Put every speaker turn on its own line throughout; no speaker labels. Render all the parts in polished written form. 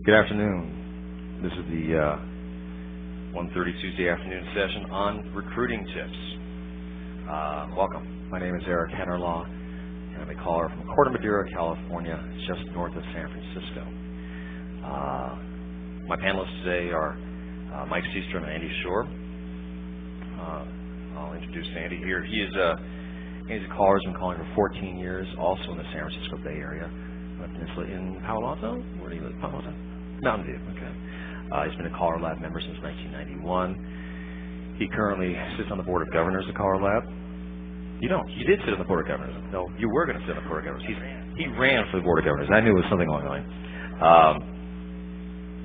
Good afternoon. This is the 1:30 Tuesday afternoon session on recruiting tips. Welcome. My name is Henerlau, and I'm a caller from Corte Madera, California, just north of San Francisco. My panelists today are Mike Seastrom and Andy Shore. I'll introduce Andy here. He's a caller who's been calling for 14 years, also in the San Francisco Bay Area. Peninsula in Palo Alto? Where do you live? Palo Alto? Mountain View, okay. He's been a CALLERLAB member since 1991. He currently sits on the Board of Governors of CALLERLAB. You don't. You did sit on the Board of Governors. No, you were going to sit on the Board of Governors. He ran for the Board of Governors. I knew there was something going on.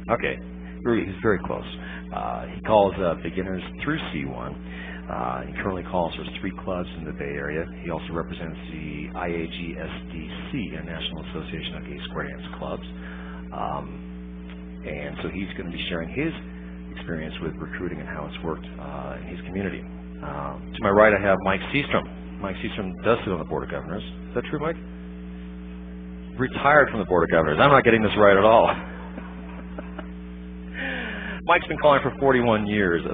Okay, he's very close. He calls beginners through C1. He currently calls for 3 clubs in the Bay Area. He also represents the IAGSDC, International Association of Gay Square Dance Clubs. And so he's going to be sharing his experience with recruiting and how it's worked in his community. To my right, I have Mike Seastrom. Mike Seastrom does sit on the Board of Governors. Is that true, Mike? Retired from the Board of Governors. I'm not getting this right at all. Mike's been calling for 42 years. He's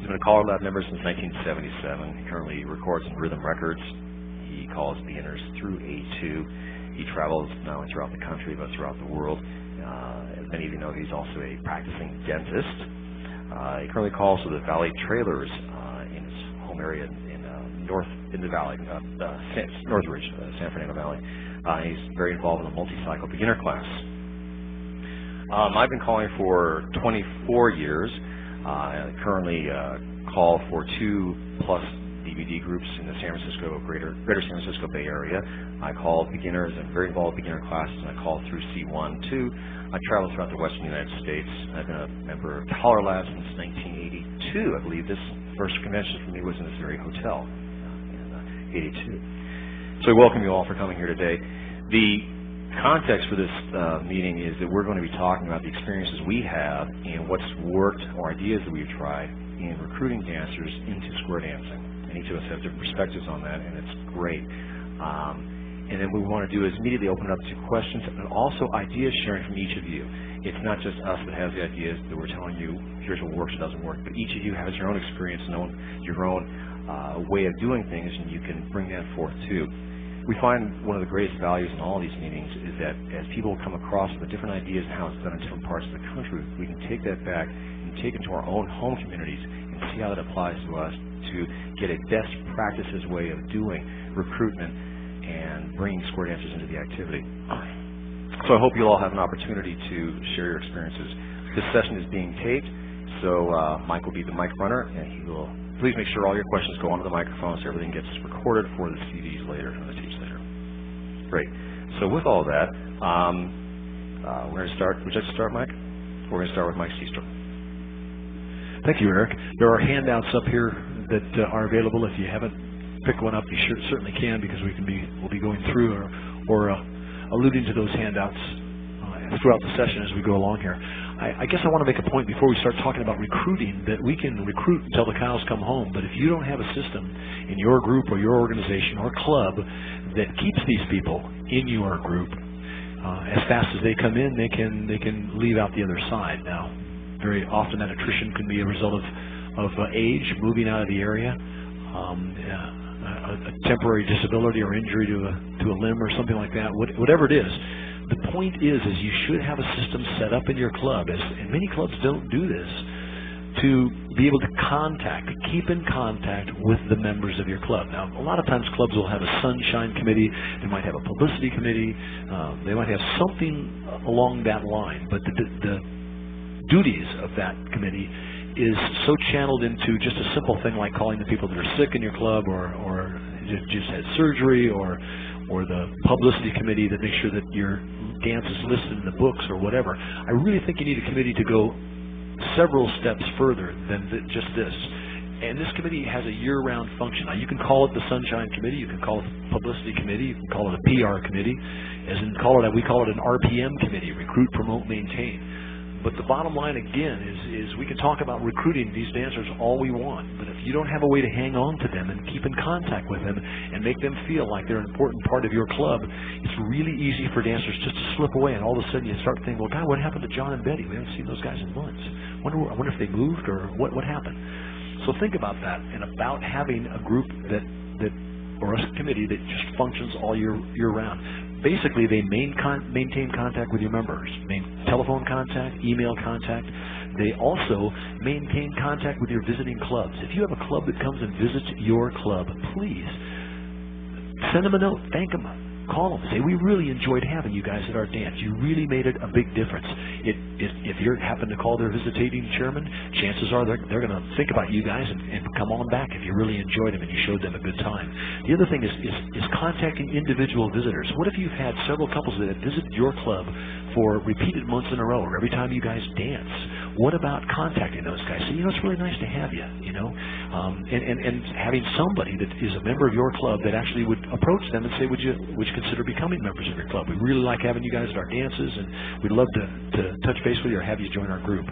been a CALLERLAB member since 1977. He currently records in Rhythm Records. He calls beginners through A2. He travels not only throughout the country, but throughout the world. As many of you know, he's also a practicing dentist. He currently calls for the Valley Trailers in his home area in the Valley, Northridge, San Fernando Valley. He's very involved in the multi-cycle beginner class. I've been calling for 24 years. I currently call for 2+ DVD groups in the greater San Francisco Bay Area. I call beginners and very involved beginner classes, and I call through C1 too. I travel throughout the western United States. I've been a member of CALLERLAB since 1982. I believe this first convention for me was in this very hotel in 82. So I welcome you all for coming here today. The context for this meeting is that we're going to be talking about the experiences we have and what's worked or ideas that we've tried in recruiting dancers into square dancing. And each of us have different perspectives on that, and it's great. And then what we want to do is immediately open it up to questions and also idea sharing from each of you. It's not just us that has the ideas that we're telling you, here's what works and doesn't work, but each of you has your own experience and your own way of doing things, and you can bring that forth too. We find one of the greatest values in all these meetings is that as people come across with different ideas and how it's done in different parts of the country, we can take that back and take it to our own home communities and see how that applies to us to get a best practices way of doing recruitment and bringing square dancers into the activity. So I hope you'll all have an opportunity to share your experiences. This session is being taped, so Mike will be the mic runner, and he will please make sure all your questions go onto the microphone so everything gets recorded for the CDs later and the tapes later. Great. So with all that, we're going to start. Would you like to start, Mike? We're going to start with Mike Seastrom.
Thank you, Eric. There are handouts up here that are available. If you haven't picked one up, you certainly can, because we'll be going through or alluding to those handouts throughout the session as we go along here. I guess I want to make a point before we start talking about recruiting, that we can recruit until the cows come home, but if you don't have a system in your group or your organization or club that keeps these people in your group, as fast as they come in, they can leave out the other side. Now, very often that attrition can be a result of age, moving out of the area, a temporary disability or injury to a limb or something like that, whatever it is. The point is you should have a system set up in your club, and many clubs don't do this, to be able to keep in contact with the members of your club. Now, a lot of times clubs will have a sunshine committee, they might have a publicity committee, they might have something along that line, but the duties of that committee is so channeled into just a simple thing like calling the people that are sick in your club, or just had surgery, or the publicity committee that makes sure that your dance is listed in the books or whatever. I really think you need a committee to go several steps further than just this. And this committee has a year-round function. Now, you can call it the Sunshine Committee, you can call it the Publicity Committee, you can call it a PR committee, we call it an RPM committee, Recruit, Promote, Maintain. But the bottom line, again, is we can talk about recruiting these dancers all we want, but if you don't have a way to hang on to them and keep in contact with them and make them feel like they're an important part of your club, it's really easy for dancers just to slip away, and all of a sudden you start thinking, well, God, what happened to John and Betty? We haven't seen those guys in months. I wonder if they moved or what happened. So think about that, and about having a group that or a committee that just functions all year round. Basically, they maintain contact with your members, telephone contact, email contact. They also maintain contact with your visiting clubs. If you have a club that comes and visits your club, please send them a note, thank them, call them, say, we really enjoyed having you guys at our dance. You really made it a big difference. If you happen to call their visiting chairman, chances are they're going to think about you guys and come on back if you really enjoyed them and you showed them a good time. The other thing is contacting individual visitors. What if you've had several couples that have visited your club for repeated months in a row, or every time you guys dance? What about contacting those guys? Say, it's really nice to have you, and having somebody that is a member of your club that actually would approach them and say, would you consider becoming members of your club? We really like having you guys at our dances, and we'd love to touch base with you or have you join our group.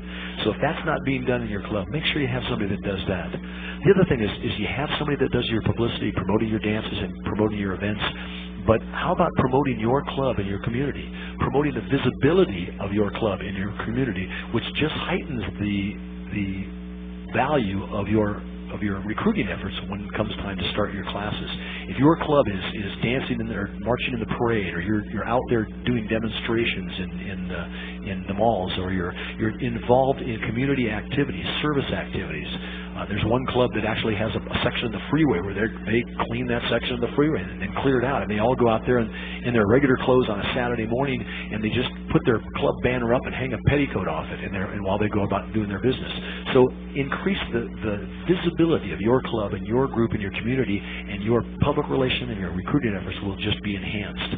So if that's not being done in your club, make sure you have somebody that does that. The other thing is you have somebody that does your publicity, promoting your dances and promoting your events. But how about promoting your club in your community, promoting the visibility of your club in your community, which just heightens the value of your recruiting efforts when it comes time to start your classes. If your club is dancing or marching in the parade, or you're out there doing demonstrations in the malls, or you're involved in community activities, service activities. There's one club that actually has a section of the freeway where they clean that section of the freeway and clear it out, and they all go out there in their regular clothes on a Saturday morning, and they just put their club banner up and hang a petticoat off it, and while they go about doing their business. So increase the visibility of your club and your group and your community, and your public relation and your recruiting efforts will just be enhanced.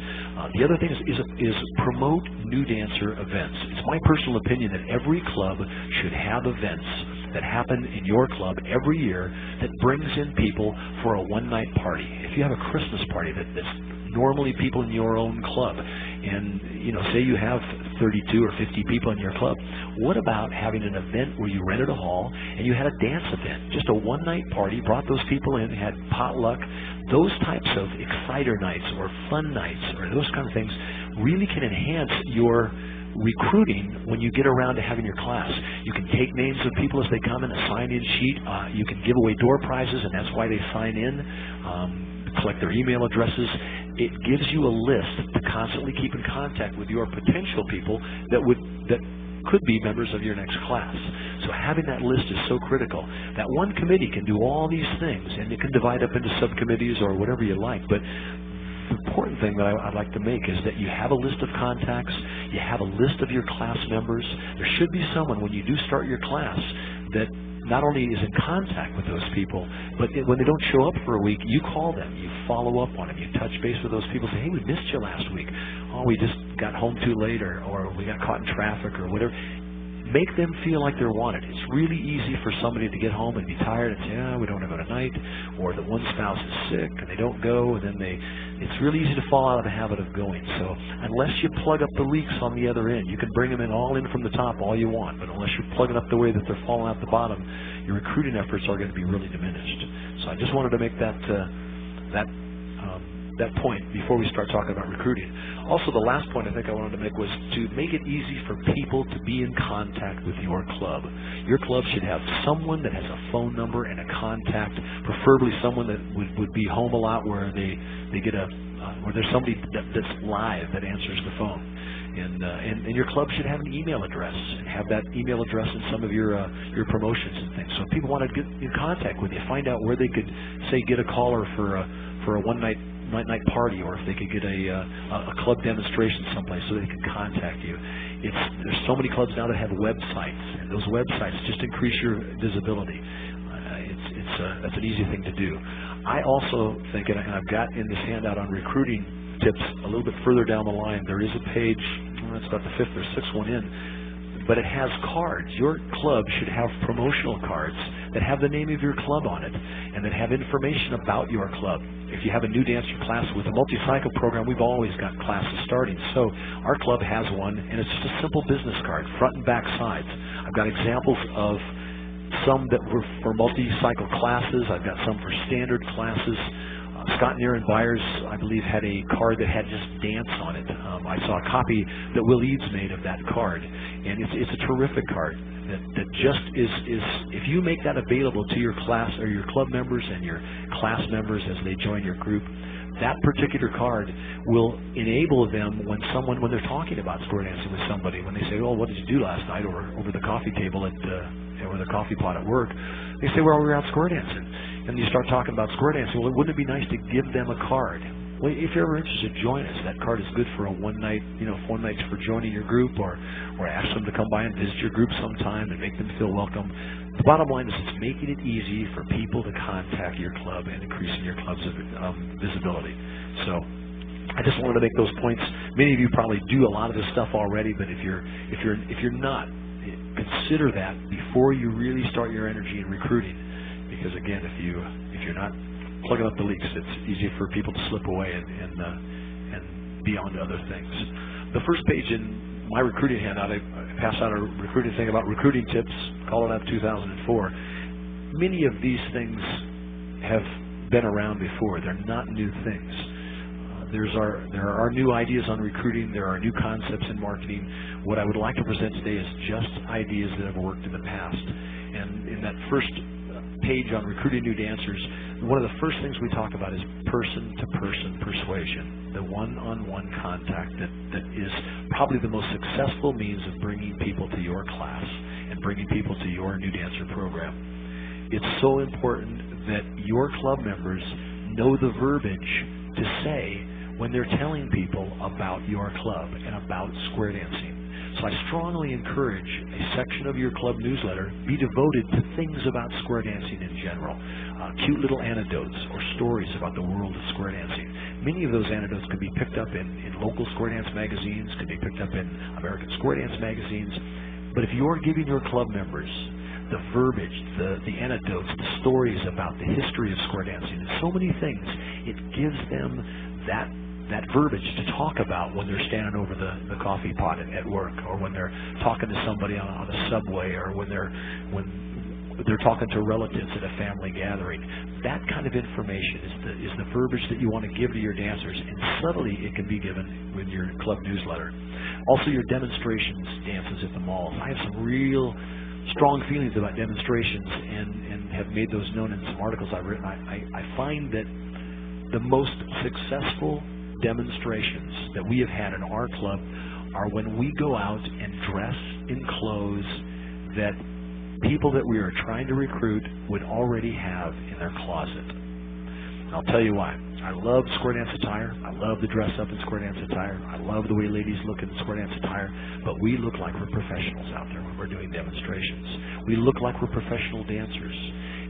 The other thing is promote new dancer events. It's my personal opinion that every club should have events that happen in your club every year that brings in people for a one-night party. If you have a Christmas party that's normally people in your own club, and say you have 32 or 50 people in your club, what about having an event where you rented a hall and you had a dance event, just a one-night party, brought those people in, had potluck? Those types of exciter nights or fun nights or those kind of things really can enhance your recruiting when you get around to having your class. You can take names of people as they come in, a sign-in sheet. You can give away door prizes, and that's why they sign in. Collect their email addresses. It gives you a list to constantly keep in contact with your potential people that could be members of your next class. So having that list is so critical. That one committee can do all these things, and it can divide up into subcommittees or whatever you like, but the important thing that I'd like to make is that you have a list of contacts, you have a list of your class members. There should be someone, when you do start your class, that not only is in contact with those people, but when they don't show up for a week, you call them, you follow up on them, you touch base with those people, say, hey, we missed you last week. Oh, we just got home too late, or we got caught in traffic, or whatever. Make them feel like they're wanted. It's really easy for somebody to get home and be tired and say, we don't want to go tonight, or the one spouse is sick and they don't go, and then it's really easy to fall out of the habit of going. So unless you plug up the leaks on the other end, you can bring them all in from the top all you want, but unless you're plugging up the way that they're falling out the bottom, your recruiting efforts are going to be really diminished. So I just wanted to make that point before we start talking about recruiting. Also, the last point I think I wanted to make was to make it easy for people to be in contact with your club. Your club should have someone that has a phone number and a contact, preferably someone that would be home a lot, where they get where there's somebody that's live that answers the phone. And your club should have an email address, and have that email address in some of your promotions and things. So if people want to get in contact with you, find out where they could, say, get a caller for a one-night party, or if they could get a club demonstration someplace so they can contact you. There's so many clubs now that have websites, and those websites just increase your visibility. That's an easy thing to do. I also think, and I've got in this handout on recruiting tips a little bit further down the line, there is a page, it's about the 5th or 6th one in, but it has cards. Your club should have promotional cards that have the name of your club on it and that have information about your club. If you have a new dancer class with a multi-cycle program, we've always got classes starting. So our club has one, and it's just a simple business card, front and back sides. I've got examples of some that were for multi-cycle classes. I've got some for standard classes. Scott Neer and Byers, I believe, had a card that had just dance on it. I saw a copy that Will Eads made of that card, and it's a terrific card that just is, if you make that available to your class or your club members and your class members as they join your group, that particular card will enable them when they're talking about square dancing with somebody, when they say, "Oh, what did you do last night?" or over the coffee table or the coffee pot at work, they say, "Well, we were out square dancing." And you start talking about square dancing. Well, wouldn't it be nice to give them a card? Well, if you're ever interested, join us. That card is good for a one night for joining your group, or ask them to come by and visit your group sometime and make them feel welcome. The bottom line is it's making it easy for people to contact your club and increasing your club's visibility. So I just wanted to make those points. Many of you probably do a lot of this stuff already, but if you're not, consider that before you really start your energy in recruiting. Because again, if you're not plugging up the leaks, it's easy for people to slip away and be on to other things. The first page in my recruiting handout, I pass out a recruiting thing about recruiting tips, CALLERLAB 2004. Many of these things have been around before. They're not new things. There are new ideas on recruiting. There are new concepts in marketing. What I would like to present today is just ideas that have worked in the past. And in that first page on recruiting new dancers, one of the first things we talk about is person-to-person persuasion, the one-on-one contact that is probably the most successful means of bringing people to your class and bringing people to your new dancer program. It's so important that your club members know the verbiage to say when they're telling people about your club and about square dancing. So I strongly encourage a section of your club newsletter be devoted to things about square dancing in general. Cute little anecdotes or stories about the world of square dancing. Many of those anecdotes can be picked up in local square dance magazines, can be picked up in American Square Dance magazines. But if you're giving your club members the verbiage, the anecdotes, the stories about the history of square dancing, and so many things, it gives them that verbiage to talk about when they're standing over the coffee pot at work, or when they're talking to somebody on a subway, or when they're talking to relatives at a family gathering. That kind of information is the verbiage that you want to give to your dancers, and subtly it can be given with your club newsletter. Also, your demonstrations dances at the malls. I have some real strong feelings about demonstrations and have made those known in some articles I've written. I find that the most successful demonstrations that we have had in our club are when we go out and dress in clothes that people that we are trying to recruit would already have in their closet. And I'll tell you why. I love square dance attire. I love the dress up in square dance attire. I love the way ladies look in square dance attire. But we look like we're professionals out there when we're doing demonstrations. We look like we're professional dancers.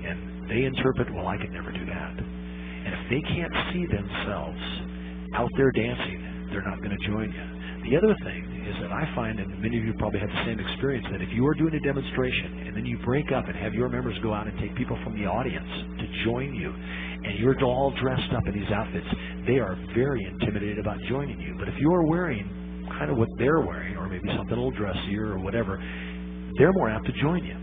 And they interpret, well, I could never do that. And if they can't see themselves out there dancing, they're not going to join you. The other thing is that I find, and many of you probably have the same experience, that if you are doing a demonstration and then you break up and have your members go out and take people from the audience to join you, and you're all dressed up in these outfits, they are very intimidated about joining you. But if you're wearing kind of what they're wearing, or maybe something a little dressier or whatever, they're more apt to join you.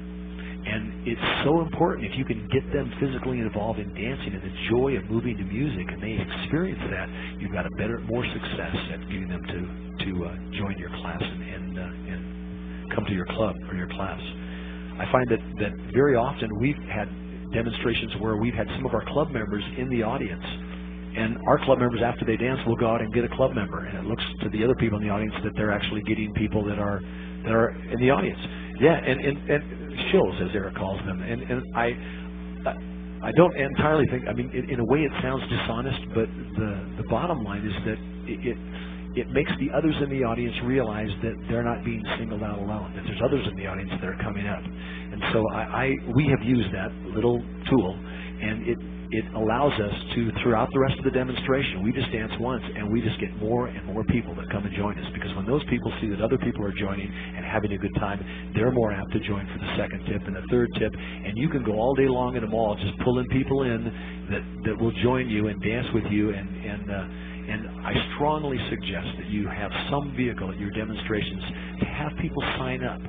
And it's so important if you can get them physically involved in dancing and the joy of moving to music, and they experience that, you've got more success at getting them to join your class and come to your club or your class. I find that very often we've had demonstrations where we've had some of our club members in the audience, and our club members, after they dance, will go out and get a club member, and it looks to the other people in the audience that they're actually getting people that are in the audience. Yeah, and shills, as Eric calls them, and I don't entirely think. I mean, in a way, it sounds dishonest, but the bottom line is that it makes the others in the audience realize that they're not being singled out alone. That there's others in the audience that are coming up, and so we have used that little tool, and it it allows us to, throughout the rest of the demonstration, we just dance once and we just get more and more people that come and join us, because when those people see that other people are joining and having a good time, they're more apt to join for the second tip and the third tip, and you can go all day long in a mall just pulling people in that will join you and dance with you, and I strongly suggest that you have some vehicle at your demonstrations to have people sign up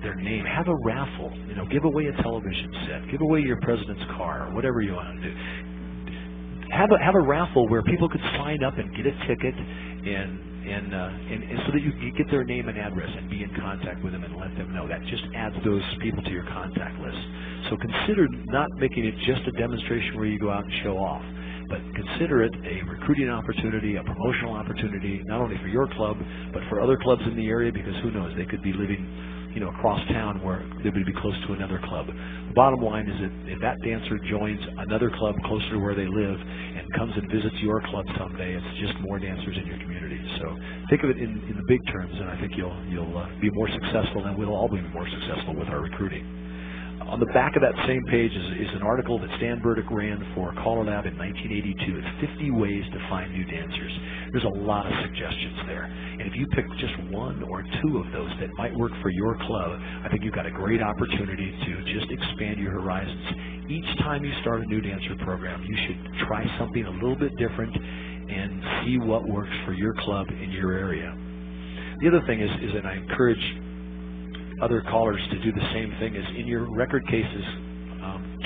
their name, have a raffle, give away a television set, give away your president's car, or whatever you want to do. Have a raffle where people could sign up and get a ticket, and so that you get their name and address and be in contact with them and let them know. That just adds those people to your contact list. So consider not making it just a demonstration where you go out and show off, but consider it a recruiting opportunity, a promotional opportunity, not only for your club, but for other clubs in the area, because who knows, they could be living across town where they would be close to another club. The bottom line is that if that dancer joins another club closer to where they live and comes and visits your club someday, it's just more dancers in your community. So think of it in the big terms, and I think you'll be more successful, and we'll all be more successful with our recruiting. On the back of that same page is an article that Stan Burdick ran for CALLERLAB in 1982. It's 50 ways to find new dancers. There's a lot of suggestions there. And if you pick just one or two of those that might work for your club, I think you've got a great opportunity to just expand your horizons. Each time you start a new dancer program, you should try something a little bit different and see what works for your club in your area. The other thing is that I encourage other callers to do the same thing, is in your record cases,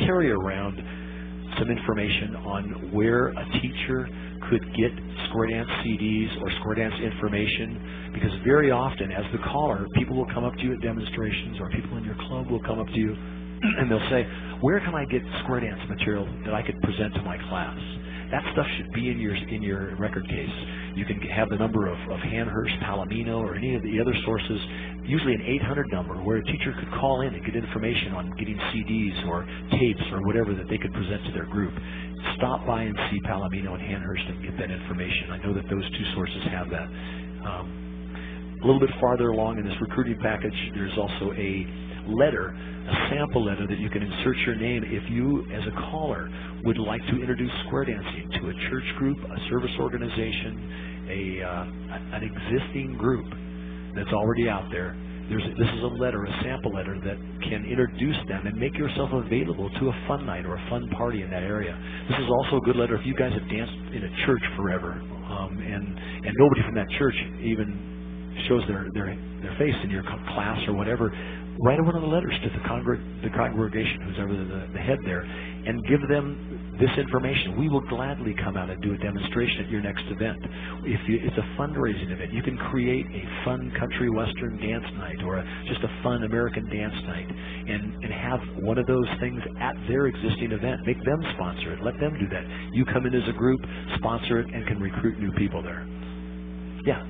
carry around some information on where a teacher could get square dance CDs or square dance information, because very often as the caller, people will come up to you at demonstrations, or people in your club will come up to you and they'll say, where can I get square dance material that I could present to my class? That stuff should be in your record case. You can have the number of Hanhurst, Palomino, or any of the other sources, usually an 800 number, where a teacher could call in and get information on getting CDs or tapes or whatever that they could present to their group. Stop by and see Palomino and Hanhurst and get that information. I know that those two sources have that. A little bit farther along in this recruiting package, there's also a letter, a sample letter that you can insert your name if you, as a caller, would like to introduce square dancing to a church group, a service organization, an existing group that's already out there. This is a letter, a sample letter that can introduce them and make yourself available to a fun night or a fun party in that area. This is also a good letter if you guys have danced in a church forever, and nobody from that church even shows their face in your class or whatever. Write one of the letters to the congregation, who's ever the head there, and give them this information. We will gladly come out and do a demonstration at your next event. It's a fundraising event. You can create a fun country western dance night, or just a fun American dance night, and have one of those things at their existing event. Make them sponsor it. Let them do that. You come in as a group, sponsor it, and can recruit new people there. Yeah.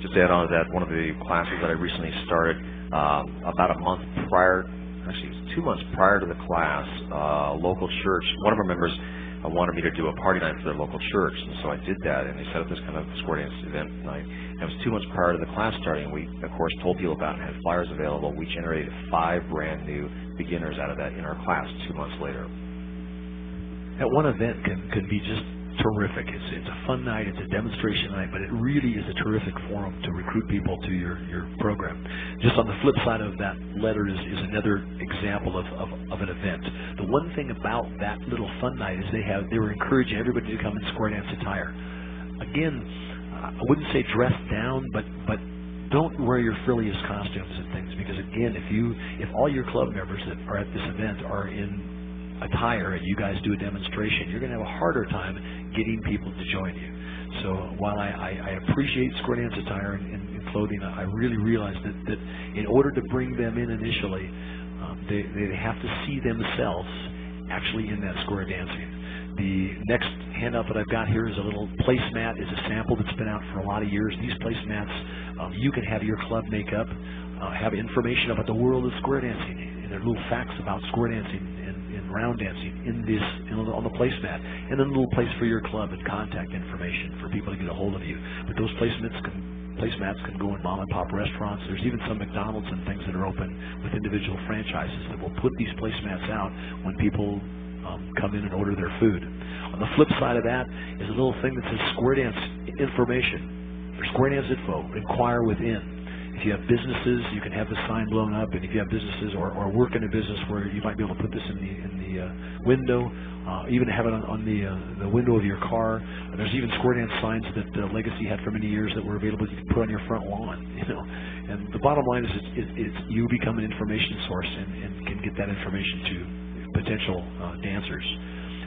Just to add on to that, one of the classes that I recently started, about a month prior, actually it was 2 months prior to the class, local church, one of our members wanted me to do a party night for their local church, and so I did that, and they set up this kind of square dance event night. And it was 2 months prior to the class starting, and we, of course, told people about it and had flyers available. We generated 5 brand new beginners out of that in our class 2 months later.
That one event can be just terrific. It's a fun night, it's a demonstration night, but it really is a terrific forum to recruit people to your program. Just on the flip side of that letter is another example of an event. The one thing about that little fun night is they were encouraging everybody to come in square dance attire. Again, I wouldn't say dress down, but don't wear your frilliest costumes and things, because again, if all your club members that are at this event are in attire and you guys do a demonstration, you're going to have a harder time getting people to join you. So while I appreciate square dance attire and clothing, I really realize that in order to bring them in initially, they have to see themselves actually in that square dancing. The next handout that I've got here is a little placemat. It's a sample that's been out for a lot of years. These placemats, you can have your club make up, have information about the world of square dancing, and there are little facts about square dancing and round dancing on the placemat, and then a little place for your club and contact information for people to get a hold of you. But those placemats can go in mom and pop restaurants. There's even some McDonald's and things that are open with individual franchises that will put these placemats out when people come in and order their food. On the flip side of that is a little thing that says Square Dance information, or Square Dance info, inquire within. If you have businesses, you can have the sign blown up, and if you have businesses or work in a business where you might be able to put this in the window, even have it on the window of your car. There's even Square Dance signs that Legacy had for many years that were available you could put on your front lawn. And the bottom line is it's you become an information source and can get that information to potential dancers.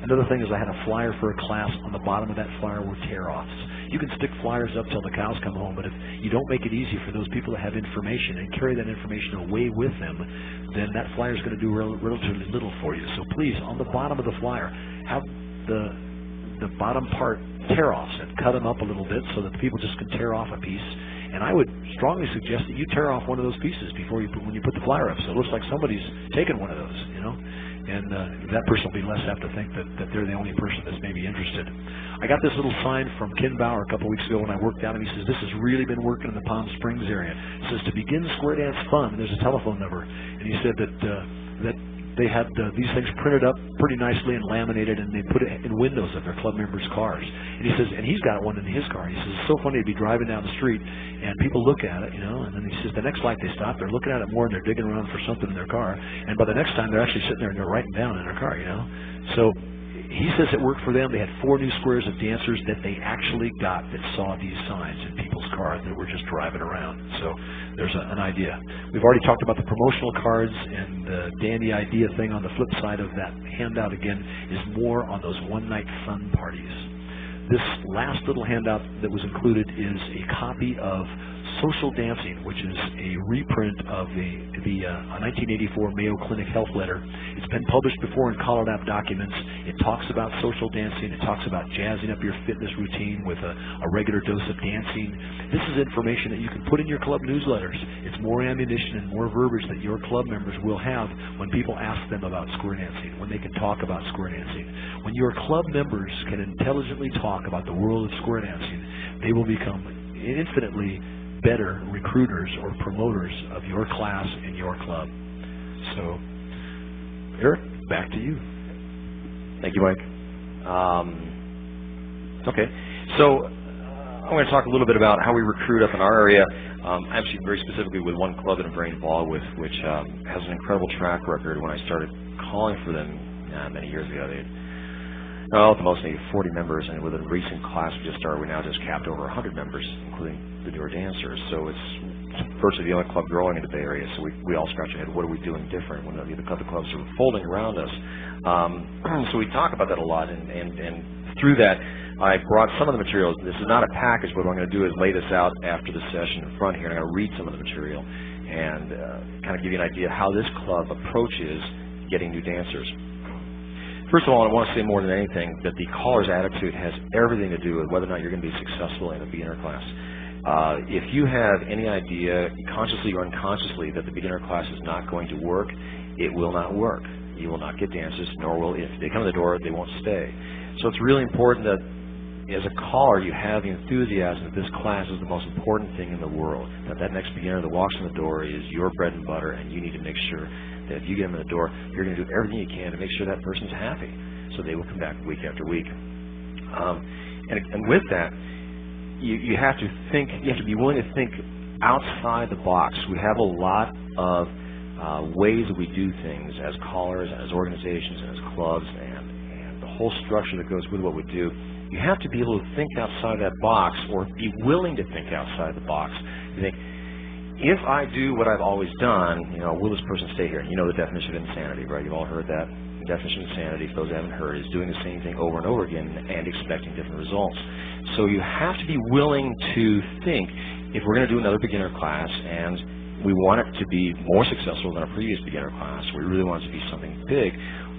Another thing is I had a flyer for a class. On the bottom of that flyer were tear-offs. You can stick flyers up till the cows come home, but if you don't make it easy for those people to have information and carry that information away with them, then that flyer is going to do relatively little for you. So please, on the bottom of the flyer, have the bottom part tear-offs and cut them up a little bit so that the people just can tear off a piece. And I would strongly suggest that you tear off one of those pieces before when you put the flyer up, so it looks like somebody's taken one of those, and that person will be less apt to think that they're the only person that's maybe interested. I got this little sign from Ken Bauer a couple weeks ago when I worked out, and he says, this has really been working in the Palm Springs area. It says, to begin Square Dance fun, and there's a telephone number. And he said that they had these things printed up pretty nicely and laminated, and they put it in windows of their club members' cars. And he says, and he's got one in his car. He says, it's so funny to be driving down the street, and people look at it, and then he says, the next light they stop, they're looking at it more, and they're digging around for something in their car, and by the next time, they're actually sitting there and they're writing down in their car, So he says it worked for them. They had 4 new squares of dancers that they actually got that saw these signs in people's cars that were just driving around. So there's an idea. We've already talked about the promotional cards, and the Danny idea thing on the flip side of that handout again is more on those one-night fun parties. This last little handout that was included is a copy of Social Dancing, which is a reprint of the 1984 Mayo Clinic health letter. It's been published before in CALLERLAB documents. It talks about social dancing. It talks about jazzing up your fitness routine with a regular dose of dancing. This is information that you can put in your club newsletters. It's more ammunition and more verbiage that your club members will have when people ask them about square dancing, when they can talk about square dancing. When your club members can intelligently talk about the world of square dancing, they will become infinitely better recruiters or promoters of your class and your club. So, Eric, back to you.
Thank you, Mike. Okay, so I'm going to talk a little bit about how we recruit up in our area. Actually, very specifically with one club that I'm very involved with, which has an incredible track record. When I started calling for them many years ago, they had at the most maybe 40 members, and with a recent class we just started, we now just capped over 100 members, including the newer dancers. So it's virtually the only club growing in the Bay Area. So we all scratch our head, what are we doing different when the other clubs are folding around us? So we talk about that a lot, and through that, I brought some of the materials. This is not a package, but what I'm going to do is lay this out after the session in front here, and I'm going to read some of the material and kind of give you an idea of how this club approaches getting new dancers. First of all, I want to say more than anything that the caller's attitude has everything to do with whether or not you're going to be successful in a beginner class. If you have any idea, consciously or unconsciously, that the beginner class is not going to work, it will not work. You will not get dancers, nor will, if they come to the door, they won't stay. So it's really important that as a caller, you have the enthusiasm that this class is the most important thing in the world, that next beginner that walks in the door is your bread and butter, and you need to make sure that if you get them in the door, you're going to do everything you can to make sure that person's happy, so they will come back week after week. And with that, you have to think. You have to be willing to think outside the box. We have a lot of ways that we do things as callers, as organizations, and as clubs, and the whole structure that goes with what we do. You have to be able to think outside that box, or be willing to think outside the box. You think, if I do what I've always done, will this person stay here? You know the definition of insanity, right? You've all heard that. The definition of insanity, for those who haven't heard, is doing the same thing over and over again and expecting different results. So you have to be willing to think, if we're going to do another beginner class and we want it to be more successful than our previous beginner class, we really want it to be something big,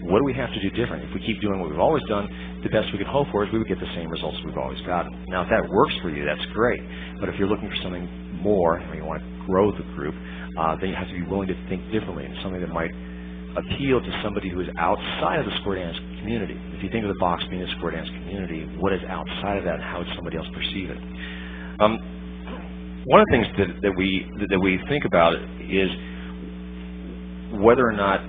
what do we have to do different? If we keep doing what we've always done, the best we could hope for is we would get the same results we've always gotten. Now, if that works for you, that's great. But if you're looking for something more, or you want to grow the group, then you have to be willing to think differently, and something that might appeal to somebody who is outside of the square dance community. If you think of the box being a square dance community, what is outside of that, and how would somebody else perceive it? One of the things that we think about is whether or not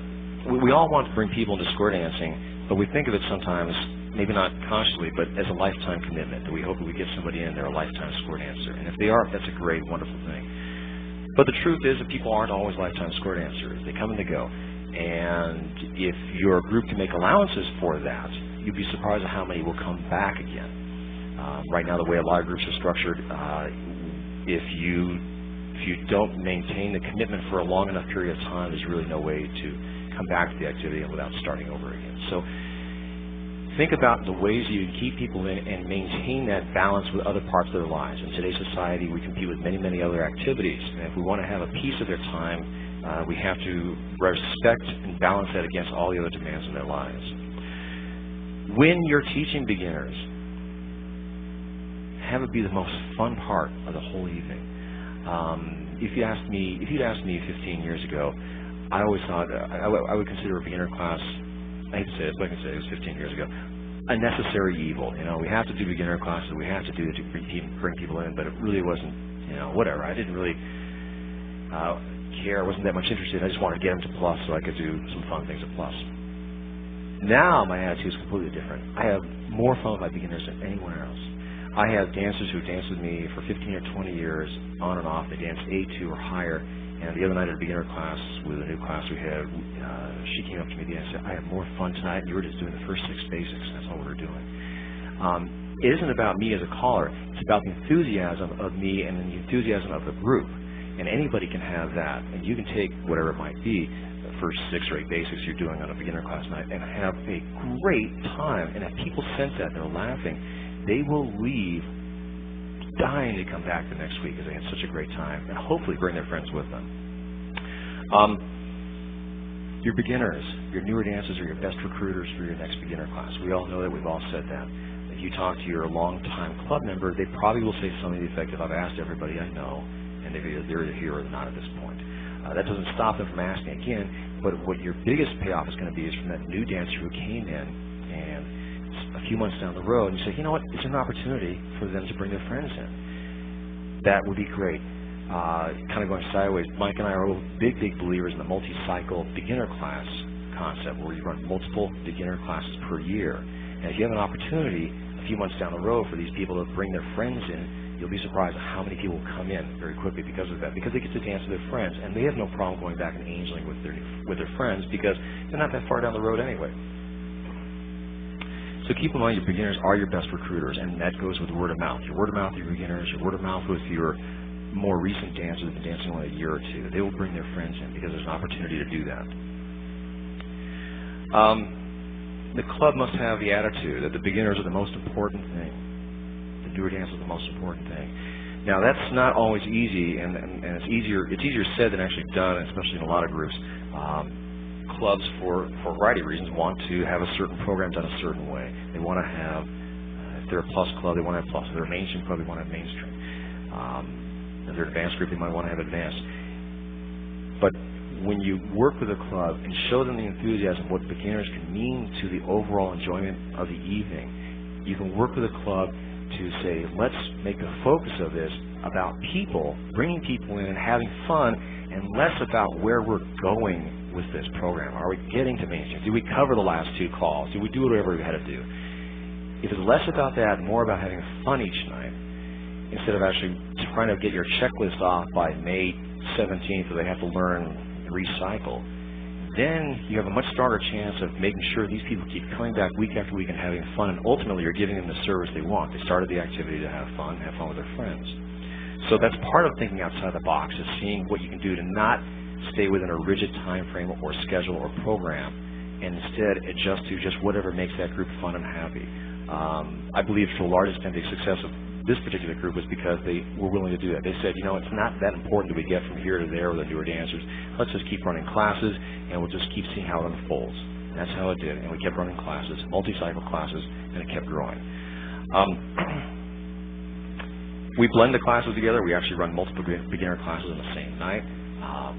we all want to bring people into square dancing, But we think of it sometimes, maybe not consciously, but as a lifetime commitment, that we hope that we get somebody in there, a lifetime square dancer. And if they are, that's a great, wonderful thing. But the truth is that people aren't always lifetime square dancers. They come and they go. And if your group can make allowances for that, you'd be surprised at how many will come back again. Right now, the way a lot of groups are structured, if you don't maintain the commitment for a long enough period of time, there's really no way to come back to the activity without starting over again. So think about the ways you can keep people in and maintain that balance with other parts of their lives. In today's society, we compete with many, many other activities. And if we want to have a piece of their time, we have to respect and balance that against all the other demands in their lives. When you're teaching beginners, have it be the most fun part of the whole evening. If you'd asked me 15 years ago, I always thought I would consider a beginner class, I hate to say it, but I can say it was 15 years ago, a necessary evil. You know, we have to do beginner classes, we have to do it to bring people in, but it really wasn't, you know, whatever. I didn't really care, I wasn't that much interested. I just wanted to get them to Plus so I could do some fun things at Plus. Now my attitude is completely different. I have more fun with my beginners than anyone else. I have dancers who danced with me for 15 or 20 years, on and off. They danced A2 or higher. And the other night at a beginner class, with a new class we had, she came up to me and said, "I have more fun tonight. You were just doing the first 6 basics." That's all we were doing. It isn't about me as a caller. It's about the enthusiasm of me and the enthusiasm of the group. And anybody can have that. And you can take whatever it might be, the first 6 or 8 basics you're doing on a beginner class night, and have a great time. And if people sense that, they're laughing, they will leave dying to come back the next week because they had such a great time, and hopefully bring their friends with them. Your beginners, your newer dancers are your best recruiters for your next beginner class. We all know that. We've all said that. If you talk to your long-time club member, they probably will say something to the effect of, "I've asked everybody I know, and they're either here or not at this point." That doesn't stop them from asking again, but what your biggest payoff is going to be is from that new dancer who came in, and a few months down the road, and you say, "You know what, it's an opportunity for them to bring their friends in." That would be great. Kind of going sideways, Mike and I are big believers in the multi-cycle beginner class concept, where you run multiple beginner classes per year. And if you have an opportunity a few months down the road for these people to bring their friends in, you'll be surprised at how many people will come in very quickly because of that, because they get to dance with their friends, and they have no problem going back and angeling with their friends because they're not that far down the road anyway. So keep in mind, your beginners are your best recruiters, and that goes with word of mouth. Your word of mouth with your beginners, your word of mouth with your more recent dancers who have been dancing only a year or two. They will bring their friends in because there's an opportunity to do that. The club must have the attitude that the beginners are the most important thing. The newer dancers are the most important thing. Now, that's not always easy, and it's easier said than actually done, especially in a lot of groups. Clubs, for a variety of reasons, want to have a certain program done a certain way. They want to have, if they're a Plus club, they want to have Plus. If they're a mainstream club, they want to have mainstream. If they're an advanced group, they might want to have advanced. But when you work with a club and show them the enthusiasm, what beginners can mean to the overall enjoyment of the evening, you can work with a club to say, let's make the focus of this about people, bringing people in and having fun, and less about where we're going with this program. Are we getting to mainstream? Did we cover the last 2 calls? Did we do whatever we had to do? If it's less about that and more about having fun each night, instead of actually trying to get your checklist off by May 17th so they have to learn and recycle, then you have a much stronger chance of making sure these people keep coming back week after week and having fun, and ultimately you're giving them the service they want. They started the activity to have fun with their friends. So that's part of thinking outside the box, is seeing what you can do to not stay within a rigid time frame or schedule or program, and instead adjust to just whatever makes that group fun and happy. I believe to a large extent the success of this particular group was because they were willing to do that. They said, you know, it's not that important that we get from here to there with the newer dancers. Let's just keep running classes, and we'll just keep seeing how it unfolds. And that's how it did, and we kept running classes, multi-cycle classes, and it kept growing. We blend the classes together. We actually run multiple beginner classes on the same night.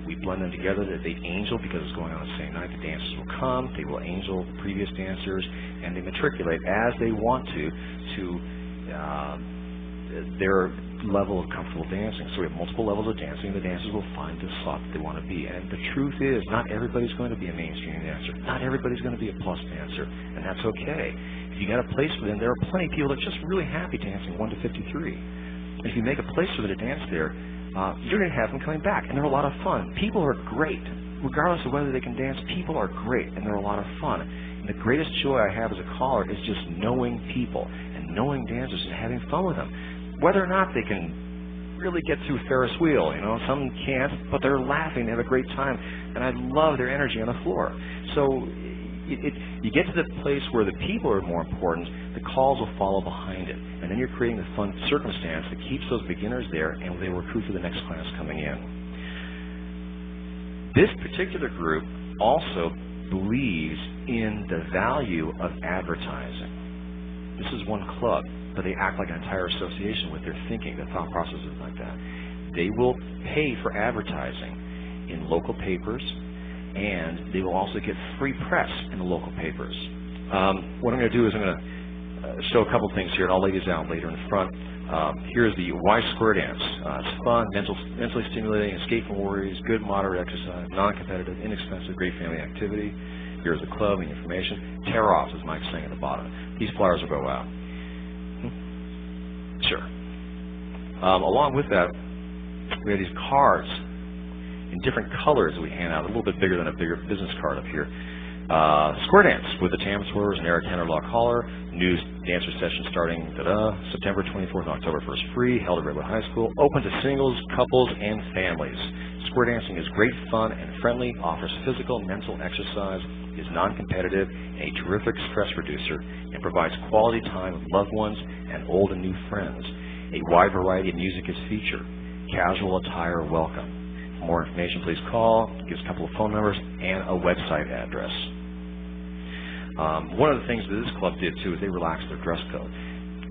We blend them together. They angel because it's going on the same night. The dancers will come. They will angel the previous dancers, and they matriculate as they want to their level of comfortable dancing. So we have multiple levels of dancing, and the dancers will find the slot that they want to be. And the truth is, not everybody's going to be a mainstream dancer. Not everybody's going to be a plus dancer, and that's okay. If you got a place for them, there are plenty of people that are just really happy dancing 1 to 53. And if you make a place for them to dance there, you're going to have them coming back, and they're a lot of fun. People are great. Regardless of whether they can dance, people are great, and they're a lot of fun. And the greatest joy I have as a caller is just knowing people and knowing dancers and having fun with them. Whether or not they can really get through Ferris wheel, some can't, but they're laughing, they have a great time, and I love their energy on the floor. So you get to the place where the people are more important, the calls will follow behind it, and then you're creating the fun circumstance that keeps those beginners there, and they recruit for the next class coming in. This particular group also believes in the value of advertising. This is one club, but they act like an entire association with their thinking, their thought processes like that. They will pay for advertising in local papers, and they will also get free press in the local papers. What I'm going to do is I'm going to show a couple things here, and I'll lay these out later in front. Here's the Y Square Dance. It's fun, mentally stimulating, escape from worries, good moderate exercise, non-competitive, inexpensive, great family activity. Here's the club and information. Tear off, as Mike's saying at the bottom. These flyers will go out. Sure. Along with that, we have these cards in different colors that we hand out, a little bit bigger than a bigger business card up here. Square Dance with the Tam Swervers and Eric Henerlau caller. New dancer session starting September 24th and October 1st, free, held at Redwood High School. Open to singles, couples, and families. Square dancing is great fun and friendly, offers physical and mental exercise, is non-competitive, and a terrific stress reducer, and provides quality time with loved ones and old and new friends. A wide variety of music is featured. Casual attire welcome. For more information, please call. Gives a couple of phone numbers and a website address. One of the things that this club did, too, is they relaxed their dress code.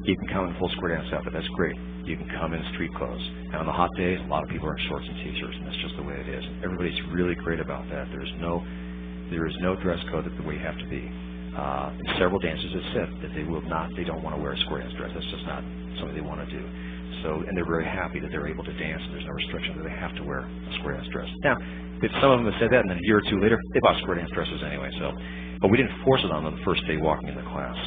You can come in full square dance outfit. That's great. You can come in street clothes. And on the hot days, a lot of people are in shorts and T-shirts, and that's just the way it is. Everybody's really great about that. There is no dress code that the way you have to be. And several dancers have said that they don't want to wear a square dance dress. That's just not something they want to do. So, and they're very happy that they're able to dance, and there's no restriction that they have to wear a square dance dress. Now, if some of them have said that, and then a year or two later, they bought square dance dresses anyway. But we didn't force it on them the first day walking into class.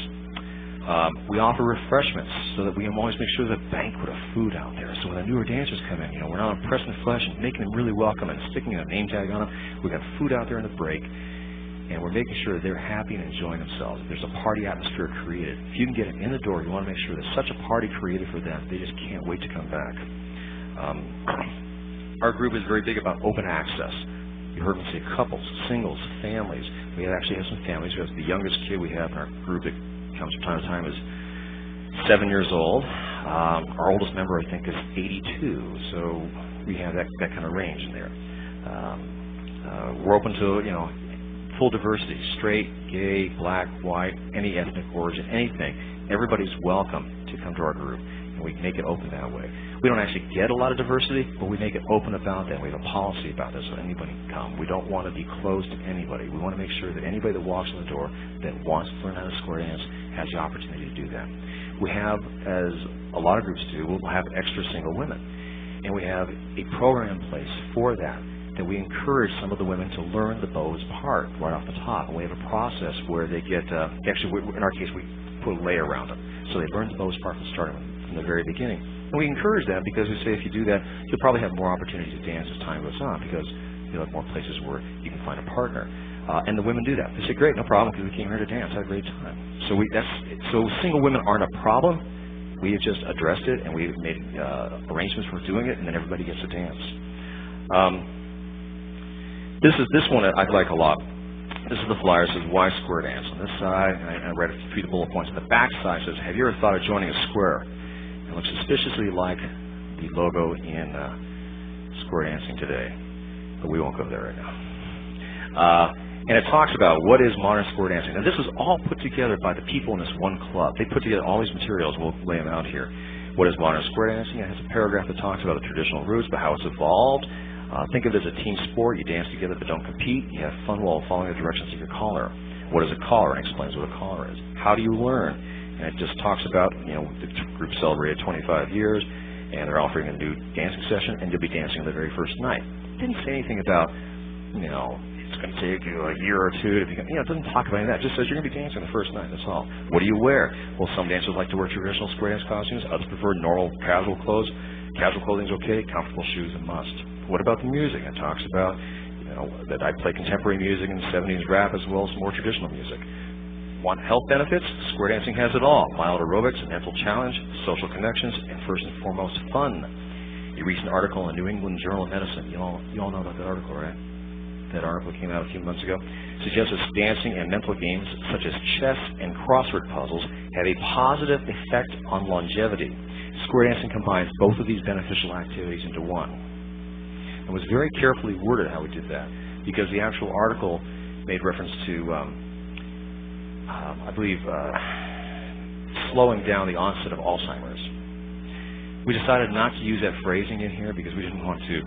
We offer refreshments so that we can always make sure there's a banquet of food out there. So when the newer dancers come in, we're not impressing the flesh and making them really welcome and sticking a name tag on them. We've got food out there in the break, and we're making sure that they're happy and enjoying themselves. If there's a party atmosphere created, if you can get them in the door, you want to make sure there's such a party created for them, they just can't wait to come back. Our group is very big about open access. You heard me say couples, singles, families. We actually have some families. The youngest kid we have in our group that comes from time to time is 7 years old. Our oldest member, I think, is 82. So we have that kind of range in there. We're open to, full diversity, straight, gay, black, white, any ethnic origin, anything. Everybody's welcome to come to our group, and we make it open that way. We don't actually get a lot of diversity, but we make it open about that. We have a policy about this so anybody can come. We don't want to be closed to anybody. We want to make sure that anybody that walks in the door that wants to learn how to square dance has the opportunity to do that. We have, as a lot of groups do, we'll have extra single women, and we have a program in place for that we encourage some of the women to learn the bows part right off the top. And we have a process where they get, in our case, we put a layer around them. So they learn the bows part from the very beginning. And we encourage that because we say if you do that, you'll probably have more opportunities to dance as time goes on because you'll have more places where you can find a partner. And the women do that. They say, great, no problem, because we came here to dance. I had a great time. So single women aren't a problem. We have just addressed it, and we've made arrangements for doing it, and then everybody gets to dance. This one I like a lot. This is the flyer. It says Y Square Dance. On this side, and I read a few of the bullet points. On the back side says, have you ever thought of joining a square? It looks suspiciously like the logo in square dancing today. But we won't go there right now. And it talks about what is modern square dancing. Now, this is all put together by the people in this one club. They put together all these materials. We'll lay them out here. What is modern square dancing? It has a paragraph that talks about the traditional roots, but how it's evolved. Think of it as a team sport. You dance together but don't compete. You have fun while following the directions of your caller. What is a caller? And explains what a caller is. How do you learn? And it just talks about, the group celebrated 25 years, and they're offering a new dancing session, and you'll be dancing the very first night. It didn't say anything about, it's going to take you a year or two to become, it doesn't talk about any of that. It just says you're going to be dancing the first night, that's all. What do you wear? Well, some dancers like to wear traditional square dance costumes. Others prefer normal casual clothes. Casual clothing's okay. Comfortable shoes a must. What about the music? It talks about, that I play contemporary music and 70s rap as well as more traditional music. Want health benefits? Square dancing has it all. Mild aerobics, mental challenge, social connections, and first and foremost, fun. A recent article in the New England Journal of Medicine, you all know about that article, right? That article came out a few months ago, suggests that dancing and mental games such as chess and crossword puzzles have a positive effect on longevity. Square dancing combines both of these beneficial activities into one. It was very carefully worded how we did that, because the actual article made reference to, I believe, slowing down the onset of Alzheimer's. We decided not to use that phrasing in here because we didn't want to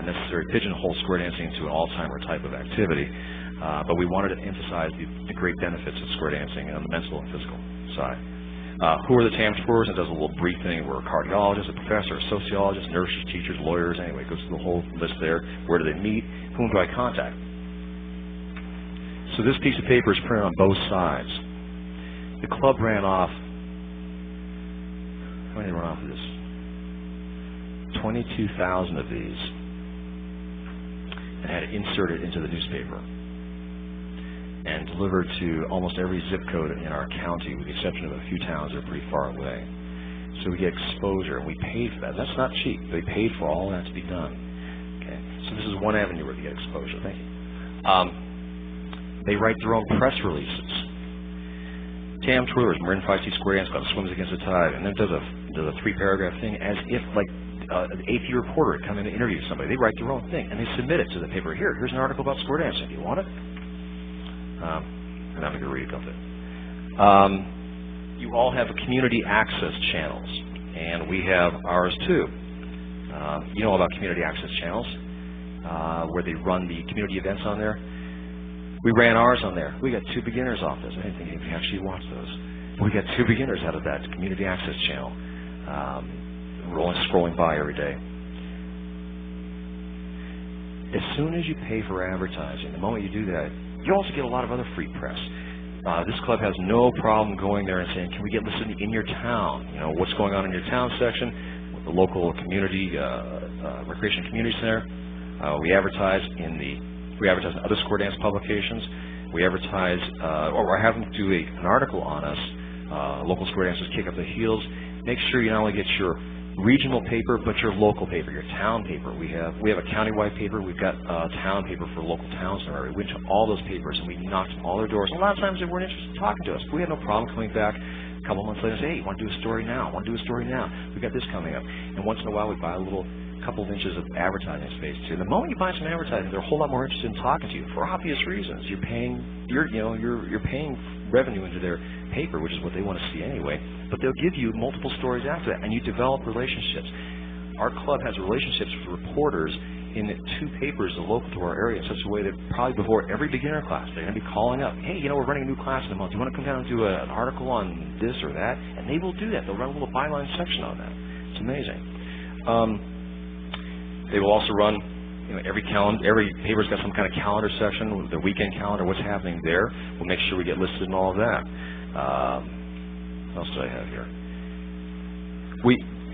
necessarily pigeonhole square dancing into an Alzheimer type of activity, but we wanted to emphasize the great benefits of square dancing on the mental and physical side. Who are the TAM tours? And does a little brief thing. We're a cardiologist, a professor, a sociologist, nurses, teachers, lawyers. Anyway, it goes through the whole list there. Where do they meet? Whom do I contact? So this piece of paper is printed on both sides. The club ran off. How many did they run off of this? 22,000 of these, and had it inserted into the newspaper and delivered to almost every zip code in our county, with the exception of a few towns that are pretty far away. So we get exposure, and we paid for that. That's not cheap. They paid for all that to be done. Okay, so this is one avenue where they get exposure. Thank you. They write their own press releases. TAM Twirlers, Marin Feisty Square Dance Club, swims against the tide, and then does a 3-paragraph thing as if like an AP reporter had come in to interview somebody. They write their own thing, and they submit it to the paper. Here's an article about square dancing. Do you want it? I'm not going to read it. You all have community access channels, and we have ours too. You know about community access channels, where they run the community events on there. We ran ours on there. We got 2 beginners off this. I didn't think you could actually watch those. We got 2 beginners out of that community access channel. We're only scrolling by every day. As soon as you pay for advertising, the moment you do that, you also get a lot of other free press. This club has no problem going there and saying, can we get listed in your town? What's going on in your town section, with the local community, recreation community center. We advertise in other square dance publications. We advertise, or have them do an article on us. Local square dancers kick up the heels. Make sure you not only get your regional paper, but your local paper, your town paper. We have a countywide paper. We've got a town paper for local towns in our area. We went to all those papers and we knocked on all their doors. And a lot of times they weren't interested in talking to us. We had no problem coming back a couple months later and say, hey, you want to do a story now? Want to do a story now? We got this coming up. And once in a while we buy a couple of inches of advertising space too. The moment you buy some advertising, they're a whole lot more interested in talking to you for obvious reasons. You're paying revenue into their paper, which is what they want to see anyway. But they'll give you multiple stories after that, and you develop relationships. Our club has relationships with reporters in 2 papers local to our area in such a way that probably before every beginner class, they're going to be calling up, hey, we're running a new class in a month. Do you want to come down and do an article on this or that? And they will do that. They'll run a little byline section on that. It's amazing. They will also run, every paper's got some kind of calendar section, their weekend calendar, what's happening there. We'll make sure we get listed in all of that. What else do I have here?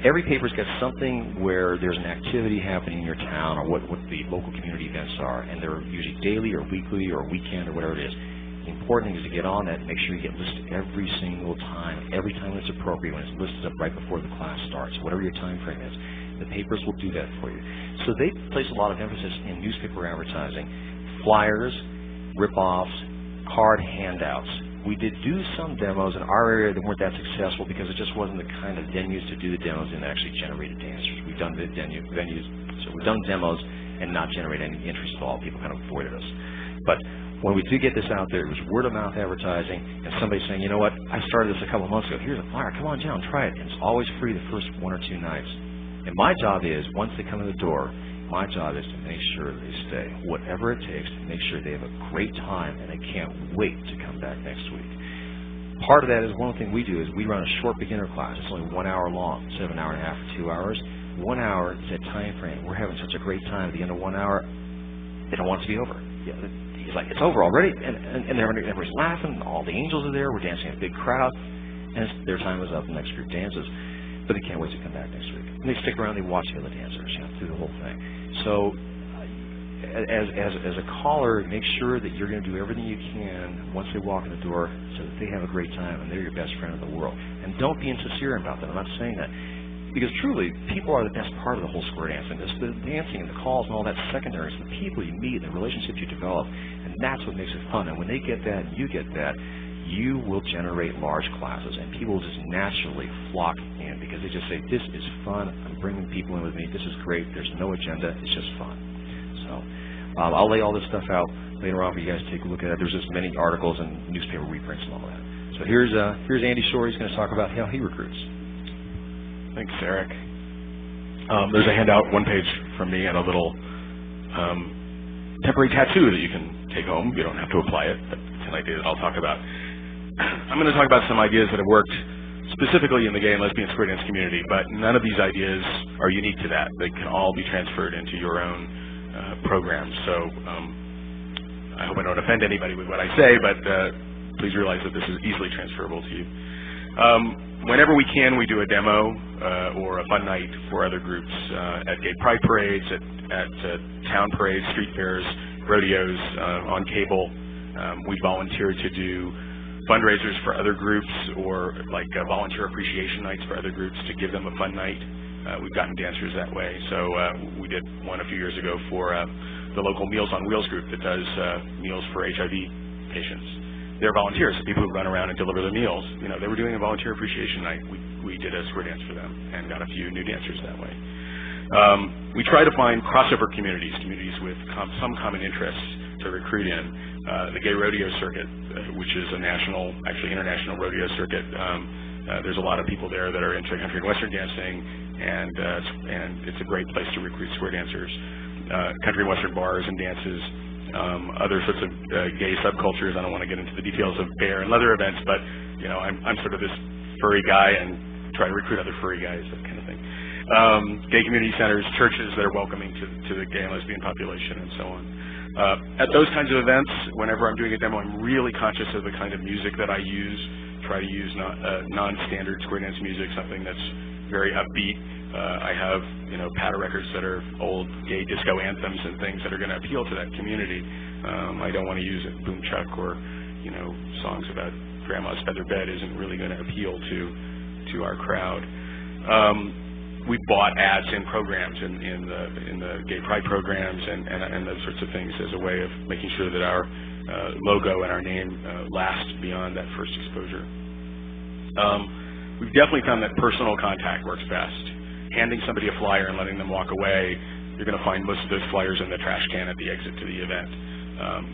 Every paper's got something where there's an activity happening in your town, or what the local community events are, and they're usually daily or weekly or weekend or whatever it is. The important thing is to get on that and make sure you get listed every single time, every time it's appropriate, when it's listed up right before the class starts, whatever your time frame is. The papers will do that for you. So they place a lot of emphasis in newspaper advertising, flyers, rip-offs, card handouts. We did do some demos in our area that weren't that successful because it just wasn't the kind of venues to do the demos and actually generated dancers. We've done we've done demos and not generate any interest at all. People kind of avoided us. But when we did get this out there, it was word-of-mouth advertising, and somebody saying, you know what, I started this a couple of months ago. Here's a flyer. Come on down, try it. And it's always free the first 1 or 2 nights. And my job is, once they come in the door, my job is to make sure they stay, whatever it takes, to make sure they have a great time and they can't wait to come back next week. part of that is one thing we do is we run a short beginner class. It's only 1 hour long, instead of an hour and a half or 2 hours. 1 hour is that time frame. We're having such a great time. At the end of 1 hour, they don't want it to be over. Yeah, he's like, it's over already, and everybody's laughing. All the angels are there. We're dancing in a big crowd, and their time is up. The next group dances, but they can't wait to come back next week. And they stick around. They watch the other dancers, through the whole thing. So, as a caller, make sure that you're going to do everything you can once they walk in the door, so that they have a great time and they're your best friend in the world. And don't be insincere about that. I'm not saying that. Because truly, people are the best part of the whole square dancing. It's the dancing and the calls and all that secondary. It's the people you meet, the relationships you develop, and that's what makes it fun. And when they get that and you get that, you will generate large classes, and people will just naturally flock in because they just say, this is fun. I'm bringing people in with me. This is great. There's no agenda. It's just fun. So I'll lay all this stuff out later on for you guys to take a look at it. There's just many articles and newspaper reprints and all that. So here's Andy Shore. He's going to talk about how he recruits.
Thanks, Eric. There's a handout, one page from me, and a little temporary tattoo that you can take home. You don't have to apply it, but it's an idea that I'll talk about. I'm going to talk about some ideas that have worked specifically in the gay and lesbian square dance community, but none of these ideas are unique to that. They can all be transferred into your own programs. So I hope I don't offend anybody with what I say, but please realize that this is easily transferable to you. Whenever we can, we do a demo or a fun night for other groups at gay pride parades, at town parades, street fairs, rodeos, on cable. We volunteer to do fundraisers for other groups, or like volunteer appreciation nights for other groups to give them a fun night. We've gotten dancers that way. So we did one a few years ago for the local Meals on Wheels group that does meals for HIV patients. They're volunteers, so people who run around and deliver the meals. They were doing a volunteer appreciation night. We did a square dance for them and got a few new dancers that way. We try to find crossover communities with some common interests to recruit in. The gay rodeo circuit, which is a national, actually international rodeo circuit. There's a lot of people there that are into country and western dancing, and it's a great place to recruit square dancers. Country and western bars and dances. Other sorts of gay subcultures. I don't want to get into the details of bear and leather events, but I'm sort of this furry guy and try to recruit other furry guys, that kind of thing. Gay community centers, churches that are welcoming to the gay and lesbian population, and so on. At those kinds of events, whenever I'm doing a demo, I'm really conscious of the kind of music that I use. Try to use non-standard square dance music, something that's very upbeat. I have patter records that are old gay disco anthems and things that are going to appeal to that community. I don't want to use a boom chuck or songs about grandma's feather bed isn't really going to appeal to our crowd. We bought ads in programs in the gay pride programs and those sorts of things as a way of making sure that our logo and our name last beyond that first exposure. We've definitely found that personal contact works best. Handing somebody a flyer and letting them walk away, you're going to find most of those flyers in the trash can at the exit to the event.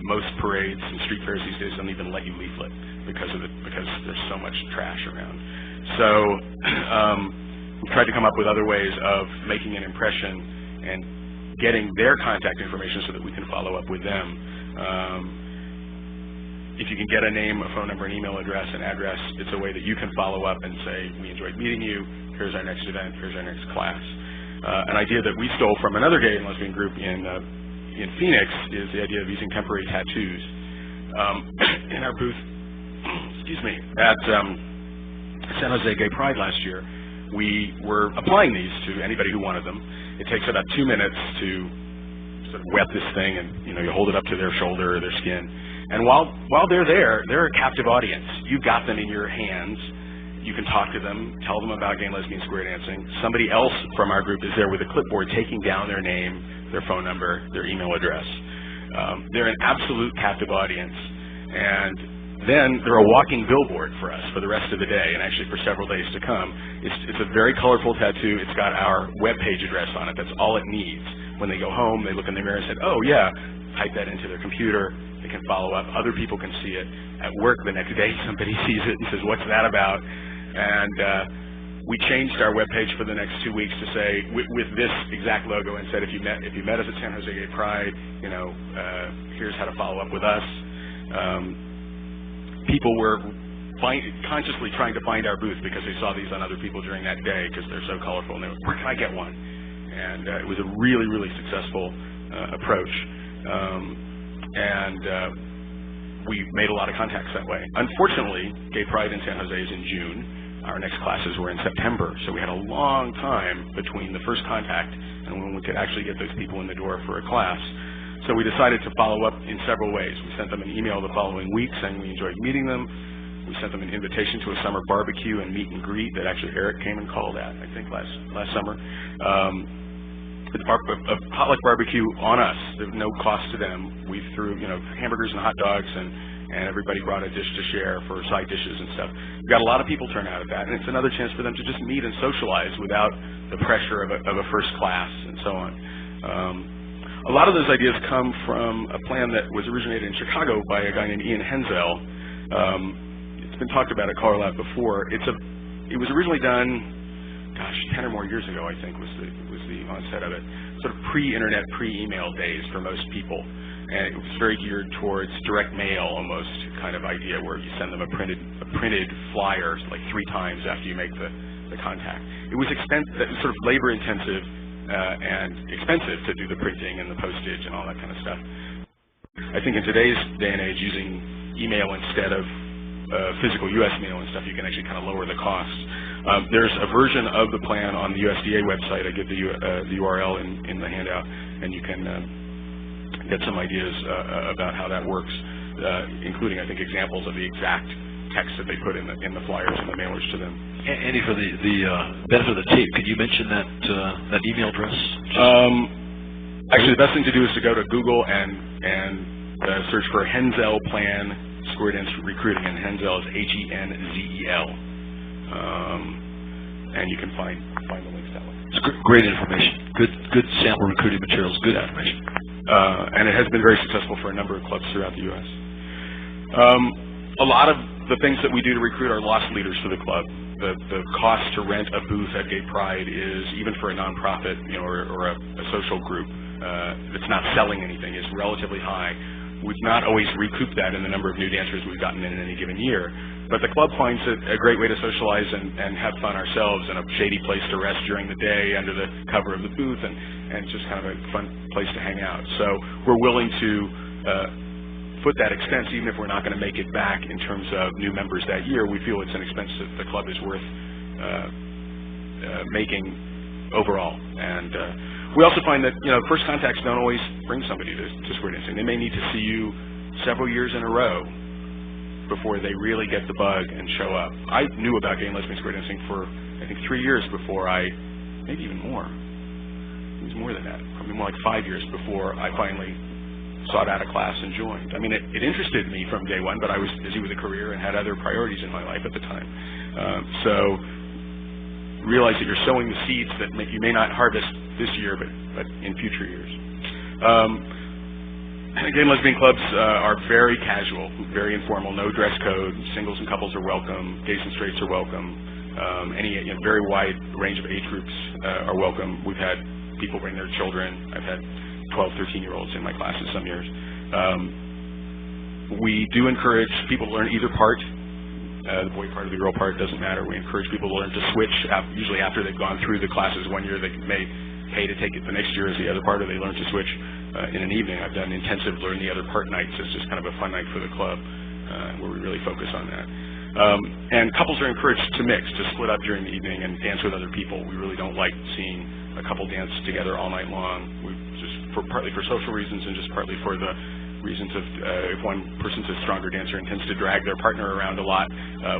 Most parades and street fairs these days don't even let you leaflet because there's so much trash around. So we've tried to come up with other ways of making an impression and getting their contact information so that we can follow up with them. If you can get a name, a phone number, an email address, an address, it's a way that you can follow up and say, we enjoyed meeting you, here's our next event, here's our next class. An idea that we stole from another gay and lesbian group in Phoenix is the idea of using temporary tattoos. In our booth, at San Jose Gay Pride last year, we were applying these to anybody who wanted them. It takes about 2 minutes to sort of wet this thing, and you hold it up to their shoulder or their skin. And while they're there, they're a captive audience. You got them in your hands. You can talk to them, tell them about gay and lesbian square dancing. Somebody else from our group is there with a clipboard taking down their name, their phone number, their email address. They're an absolute captive audience. And then they're a walking billboard for us for the rest of the day, and actually for several days to come. It's a very colorful tattoo. It's got our web page address on it. That's all it needs. When they go home, they look in the mirror and say, oh yeah, type that into their computer. They can follow up. Other people can see it. At work the next day, somebody sees it and says, what's that about? And we changed our webpage for the next 2 weeks to say, with this exact logo, and said, if you met us at San Jose Gay Pride, here's how to follow up with us. People were consciously trying to find our booth because they saw these on other people during that day because they're so colorful. And they were, where can I get one? And it was a really, really successful approach. We made a lot of contacts that way. Unfortunately, Gay Pride in San Jose is in June. Our next classes were in September, so we had a long time between the first contact and when we could actually get those people in the door for a class. So we decided to follow up in several ways. We sent them an email the following week saying we enjoyed meeting them. We sent them an invitation to a summer barbecue and meet and greet that actually Eric came and called at, I think, last summer. A potluck barbecue on us. There's no cost to them. We threw, hamburgers and hot dogs, and everybody brought a dish to share for side dishes and stuff. We got a lot of people turn out at that, and it's another chance for them to just meet and socialize without the pressure of a first class and so on. A lot of those ideas come from a plan that was originated in Chicago by a guy named Ian Henerlau. It's been talked about at CALLERLAB before. It was originally done, 10 or more years ago, I think, was the onset of it. Sort of pre-internet, pre-email days for most people. And it was very geared towards direct mail almost kind of idea where you send them a printed flyer like 3 times after you make the contact. It was sort of labor intensive and expensive to do the printing and the postage and all that kind of stuff. I think in today's day and age, using email instead of physical U.S. mail and stuff, you can actually kind of lower the costs. There's a version of the plan on the USDA website. I give the URL in the handout, and you can get some ideas about how that works, including, I think, examples of the exact text that they put in the flyers and the mailers to them.
Andy, for the benefit of the tape, could you mention that email address?
Actually, the best thing to do is to go to Google and search for Henerlau Plan Square Dance Recruiting, and Henerlau is Henzel. And you can find the links that way.
It's great information. Good sample recruiting materials. Good information.
And it has been very successful for a number of clubs throughout the U.S. A lot of the things that we do to recruit are loss leaders for the club. The cost to rent a booth at Gay Pride is, even for a nonprofit, or a social group that's not selling anything, is relatively high. We've not always recouped that in the number of new dancers we've gotten in any given year. But the club finds it a great way to socialize and have fun ourselves, and a shady place to rest during the day under the cover of the booth, and just kind of a fun place to hang out. So we're willing to foot that expense, even if we're not going to make it back in terms of new members that year. We feel it's an expense that the club is worth making overall. And we also find that first contacts don't always bring somebody to square dancing. They may need to see you several years in a row before they really get the bug and show up. I knew about gay and lesbian square dancing for, I think, 3 years before maybe even more. It was more than that, probably more like 5 years before I finally sought out a class and joined. I mean, it interested me from day one, but I was busy with a career and had other priorities in my life at the time. So realize that you're sowing the seeds that you may not harvest this year, but in future years. Gay and lesbian clubs are very casual, very informal, no dress code. Singles and couples are welcome. Gays and straights are welcome. Any very wide range of age groups are welcome. We've had people bring their children. I've had 12, 13-year-olds in my classes some years. We do encourage people to learn either part. The boy part or the girl part, doesn't matter. We encourage people to learn to switch, usually after they've gone through the classes one year. They may pay to take it the next year as the other part, or they learn to switch in an evening. I've done intensive learn the other part nights. It's just kind of a fun night for the club where we really focus on that. And couples are encouraged to mix, to split up during the evening and dance with other people. We really don't like seeing a couple dance together all night long. Partly for social reasons and just partly for the reasons of if one person's a stronger dancer and tends to drag their partner around a lot,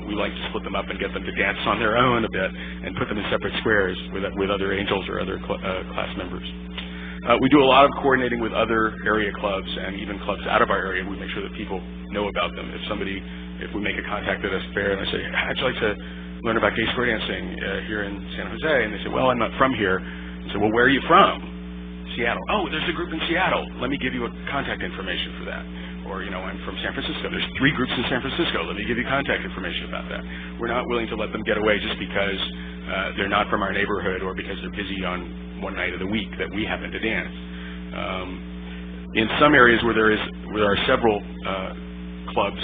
we like to split them up and get them to dance on their own a bit and put them in separate squares with other angels or other class members. We do a lot of coordinating with other area clubs and even clubs out of our area. We make sure that people know about them. If we make a contact at a fair and I say, how'd you like to learn about gay square dancing here in San Jose? And they say, well, I'm not from here. I say, well, where are you from? Seattle. Oh, there's a group in Seattle. Let me give you contact information for that. Or, I'm from San Francisco. There's 3 groups in San Francisco. Let me give you contact information about that. We're not willing to let them get away just because they're not from our neighborhood or because they're busy on one night of the week that we happen to dance. In some areas where there are several clubs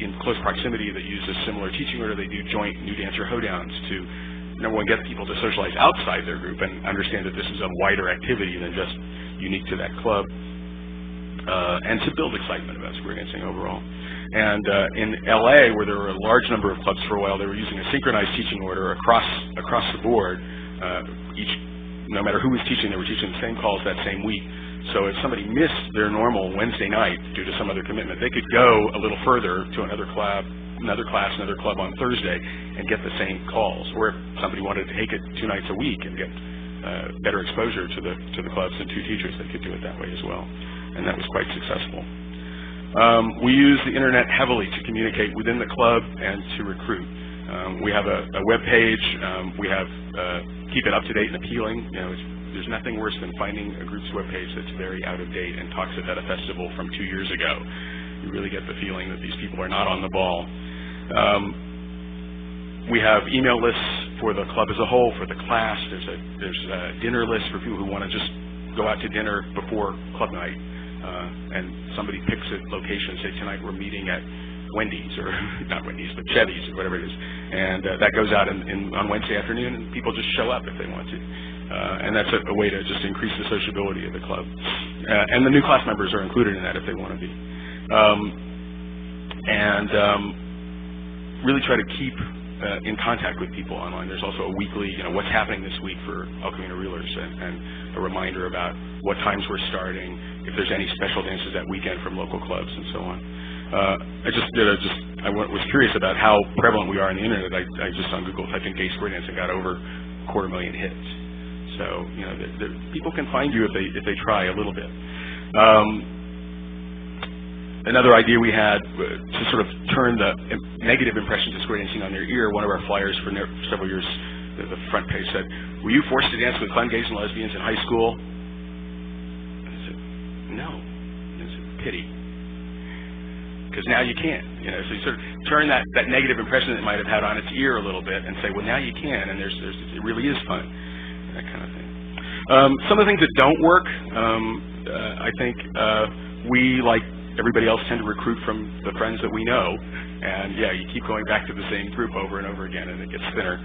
in close proximity that use a similar teaching order. They do joint new dancer hoedowns to, number one, get people to socialize outside their group and understand that this is a wider activity than just unique to that club, and to build excitement about square dancing overall. And in LA, where there were a large number of clubs for a while, they were using a synchronized teaching order across the board. No matter who was teaching, they were teaching the same calls that same week. So if somebody missed their normal Wednesday night due to some other commitment, they could go a little further to another class, another club on Thursday and get the same calls. Or if somebody wanted to take it 2 nights a week and get better exposure to the clubs and 2 teachers, they could do it that way as well. And that was quite successful. We use the internet heavily to communicate within the club and to recruit. We have a web page. We have keep it up to date and appealing. There's nothing worse than finding a group's web page that's very out of date and talks about a festival from 2 years ago. You really get the feeling that these people are not on the ball. We have email lists for the club as a whole, for the class. There's a dinner list for people who want to just go out to dinner before club night. And somebody picks a location, say tonight we're meeting at Wendy's, or not Wendy's, but Chevy's, or whatever it is. And that goes out on Wednesday afternoon, and people just show up if they want to. And that's a way to just increase the sociability of the club. And the new class members are included in that if they want to be. Really try to keep in contact with people online. There's also a weekly, what's happening this week for El Camino Reelers, and a reminder about what times we're starting, if there's any special dances that weekend from local clubs, and so on. I was curious about how prevalent we are on the internet. I just on Google typed in gay square dance and got over 250,000 hits. So people can find you if they try a little bit. Another idea we had to sort of turn the negative impressions of square dancing on their ear. One of our flyers for several years, the front page said, "Were you forced to dance with fun gays and lesbians in high school?" I said, "No." It's a pity, because now you can. So you sort of turn that negative impression that it might have had on its ear a little bit and say, well, now you can, and it really is fun, that kind of thing. Some of the things that don't work, I think we, like everybody else, tend to recruit from the friends that we know, and you keep going back to the same group over and over again, and it gets thinner.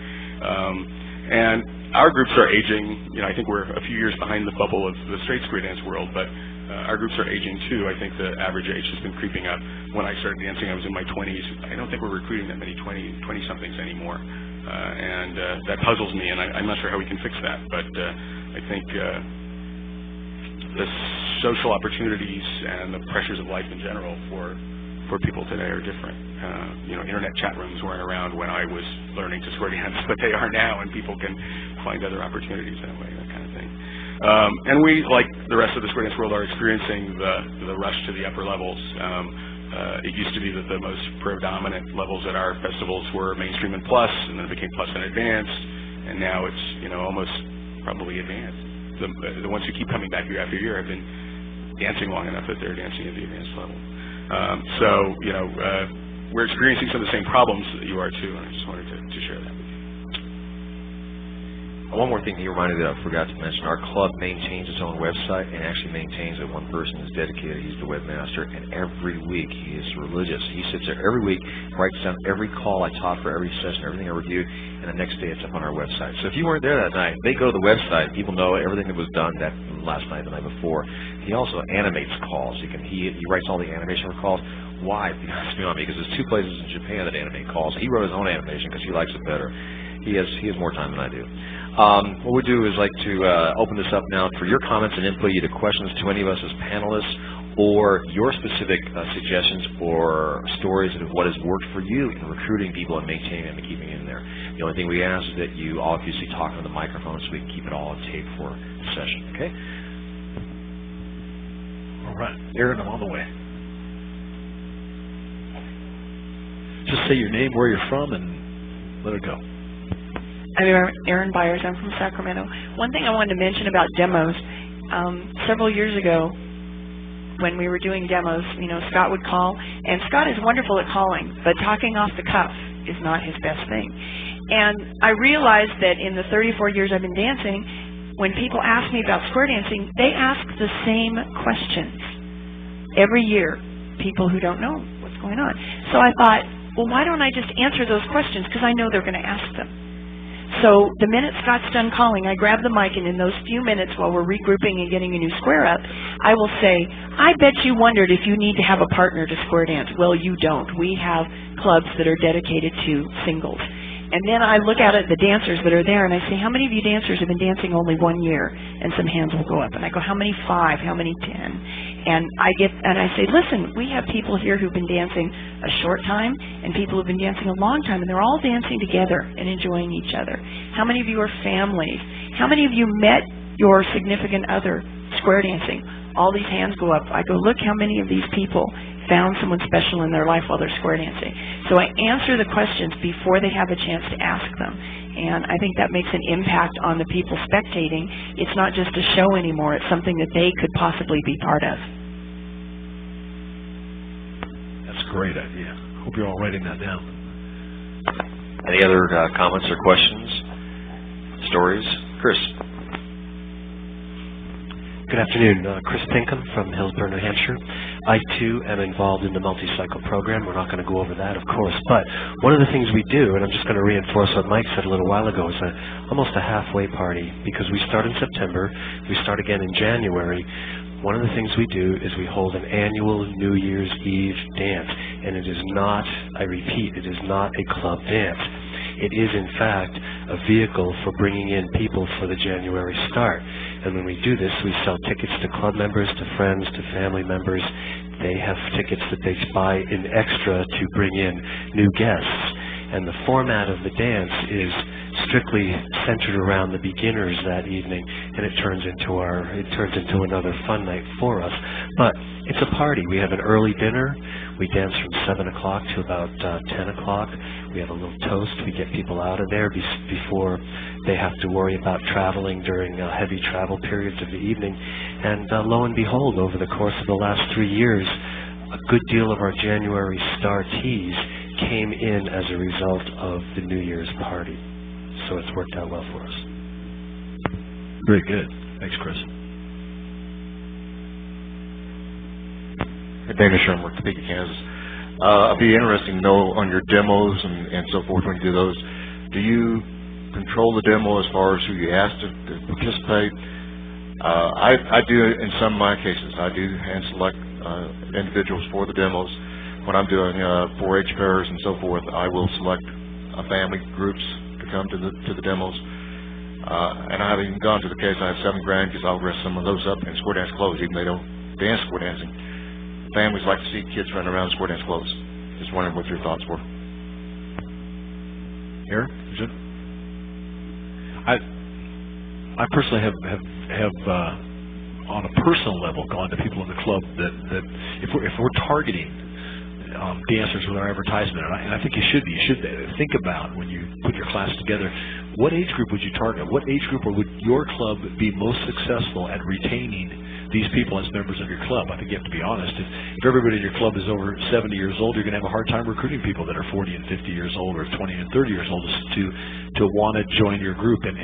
And our groups are aging. I think we're a few years behind the bubble of the straight square dance world, but our groups are aging too. I think the average age has been creeping up. When I started dancing, I was in my 20s. I don't think we're recruiting that many 20-somethings anymore, and that puzzles me, and I'm not sure how we can fix that, but I think the social opportunities and the pressures of life in general for people today are different. Internet chat rooms weren't around when I was learning to square dance, but they are now, and people can find other opportunities that way, that kind of thing. And we, like the rest of the square dance world, are experiencing the rush to the upper levels. It used to be that the most predominant levels at our festivals were mainstream and plus, and then it became plus and advanced, and now it's almost probably advanced. The ones who keep coming back year after year have been dancing long enough that they're dancing at the advanced level. We're experiencing some of the same problems that you are too, and I just wanted to share that with you.
One more thing he reminded me that I forgot to mention. Our club maintains its own website and actually maintains it. One person is dedicated. He's the webmaster, and every week he is religious. He sits there every week, writes down every call I taught for every session, everything I reviewed, and the next day it's up on our website. So if you weren't there that night, they go to the website. People know everything that was done that last night, the night before. He also animates calls. He writes all the animation for calls. Why? Because there's 2 places in Japan that animate calls. He wrote his own animation because he likes it better. He has more time than I do. What we do is like to open this up now for your comments and input, either questions to any of us as panelists or your specific suggestions or stories of what has worked for you in recruiting people and maintaining them and keeping them in there. The only thing we ask is that you obviously talk on the microphone so we can keep it all on tape for the session, okay?
All right. Aaron, I'm on the way. Just say your name, where you're from, and let it go.
I'm Erin Byers. I'm from Sacramento. One thing I wanted to mention about demos, several years ago when we were doing demos, Scott would call, and Scott is wonderful at calling, but talking off the cuff is not his best thing. And I realized that in the 34 years I've been dancing, when people ask me about square dancing, they ask the same questions every year. people who don't know what's going on. So I thought, well, why don't I just answer those questions, because I know they're going to ask them. So the minute Scott's done calling, I grab the mic, and in those few minutes while we're regrouping and getting a new square up, I will say, I bet you wondered if you need to have a partner to square dance. Well, you don't. We have clubs that are dedicated to singles. And then I look out at the dancers that are there, and I say, how many of you dancers have been dancing only 1 year? And some hands will go up. And I go, how many 5? How many 10? And I say, listen, we have people here who've been dancing a short time and people who've been dancing a long time, and they're all dancing together and enjoying each other. How many of you are families? How many of you met your significant other square dancing? All these hands go up. I go, look how many of these people found someone special in their life while they're square dancing. So I answer the questions before they have a chance to ask them. And I think that makes an impact on the people spectating. It's not just a show anymore. It's something that they could possibly be part of.
That's a great idea. Hope you're all writing that down.
Any other comments or questions? Stories? Chris.
Good afternoon. Chris Pinkham from Hillsborough, New Hampshire. I, too, am involved in the multi-cycle program. We're not going to go over that, of course. But one of the things we do, and I'm just going to reinforce what Mike said a little while ago, is almost a halfway party, because we start in September. We start again in January. One of the things we do is we hold an annual New Year's Eve dance. And it is not, I repeat, it is not a club dance. It is, in fact, a vehicle for bringing in people for the January start. And when we do this, we sell tickets to club members, to friends, to family members. They have tickets that they buy in extra to bring in new guests. And the format of the dance is strictly centered around the beginners that evening, and it turns into another fun night for us. But it's a party. We have an early dinner. We dance from 7 o'clock to about 10 o'clock. We have a little toast. We get people out of there before they have to worry about traveling during heavy travel periods of the evening. And lo and behold, over the course of the last 3 years, a good deal of our January startees came in as a result of the New Year's party. So it's worked out well for us.
Very good. Thanks, Chris.
Dana Sherman, Topeka, Kansas. I'd be interesting to know on your demos and so forth when you do those, do you control the demo as far as who you ask to participate? I do in some of my cases. I do hand select individuals for the demos. When I'm doing 4-H fairs and so forth, I will select family groups to come to the demos. And I haven't even gone to the case. I have 7 grandkids. I'll dress some of those up in square dance clothes, even though they don't dance square dancing. Families like to see kids running around in square dance clothes. Just wondering what your thoughts were.
Aaron, I personally have on a personal level gone to people in the club that if we're targeting dancers with our advertisement, and I think you should think about when you put your class together, what age group would you target? What age group or would your club be most successful at retaining these people as members of your club? I think you have to be honest. If everybody in your club is over 70 years old, you're going to have a hard time recruiting people that are 40 and 50 years old or 20 and 30 years old to want to join your group, and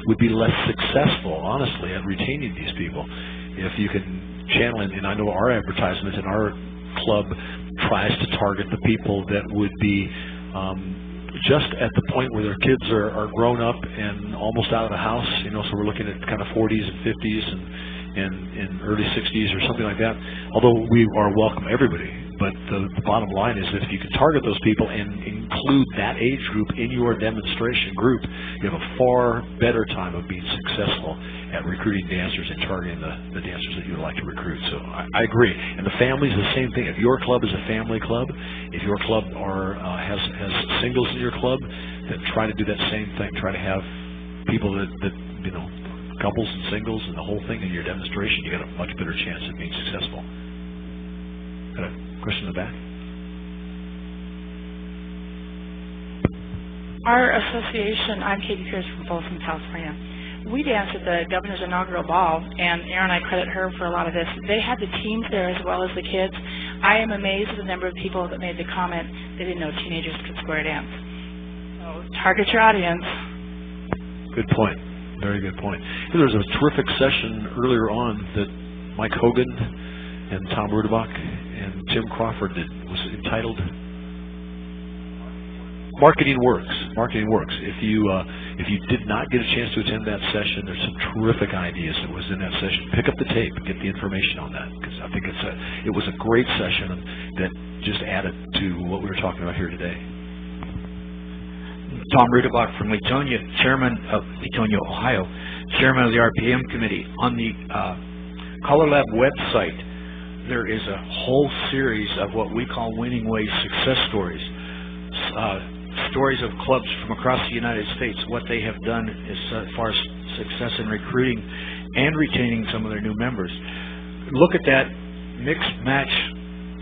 would be less successful, honestly, at retaining these people. If you can channel in, and I know our advertisement in our club tries to target the people that would be just at the point where their kids are grown up and almost out of the house, so we're looking at kind of 40s and 50s and in early 60s or something like that, although we are welcome everybody. But the bottom line is that if you can target those people and include that age group in your demonstration group, you have a far better time of being successful at recruiting dancers and targeting the dancers that you would like to recruit. So I agree. And the family is the same thing. If your club is a family club, if your club has singles in your club, then try to do that same thing. Try to have people that couples and singles and the whole thing in your demonstration. You got a much better chance of being successful. Got a question in the back?
Our association, I'm Katie Pierce from Folsom, California. We danced at the governor's inaugural ball, and Erin, I credit her for a lot of this. They had the teams there as well as the kids. I am amazed at the number of people that made the comment they didn't know teenagers could square dance. So target your audience.
Good point. Very good point. There was a terrific session earlier on that Mike Hogan and Tom Rudebach and Tim Crawford did, was entitled Marketing Works. Marketing Works. If you did not get a chance to attend that session, there's some terrific ideas that was in that session. Pick up the tape and get the information on that, because I think it was a great session that just added to what we were talking about here today.
Tom Rudebach from Latonia, Chairman of Latonia, Ohio, Chairman of the RPM Committee. On the CALLERLAB website, there is a whole series of what we call Winning Ways success stories. Stories of clubs from across the United States, what they have done as far as success in recruiting and retaining some of their new members. Look at that, mix, match,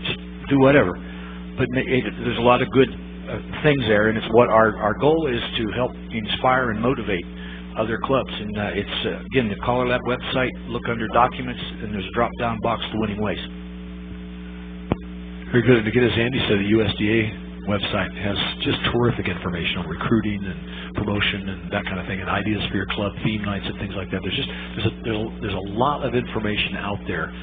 just do whatever. But there's a lot of good things there, and it's what our goal is to help inspire and motivate other clubs. And it's, again, the CALLERLAB website, look under documents, and there's a drop-down box to Winning Ways.
Very good. And again, as Andy said, the USDA website has just terrific information on recruiting and promotion and that kind of thing, and ideas for your club, theme nights and things like that. There's a lot of information out there.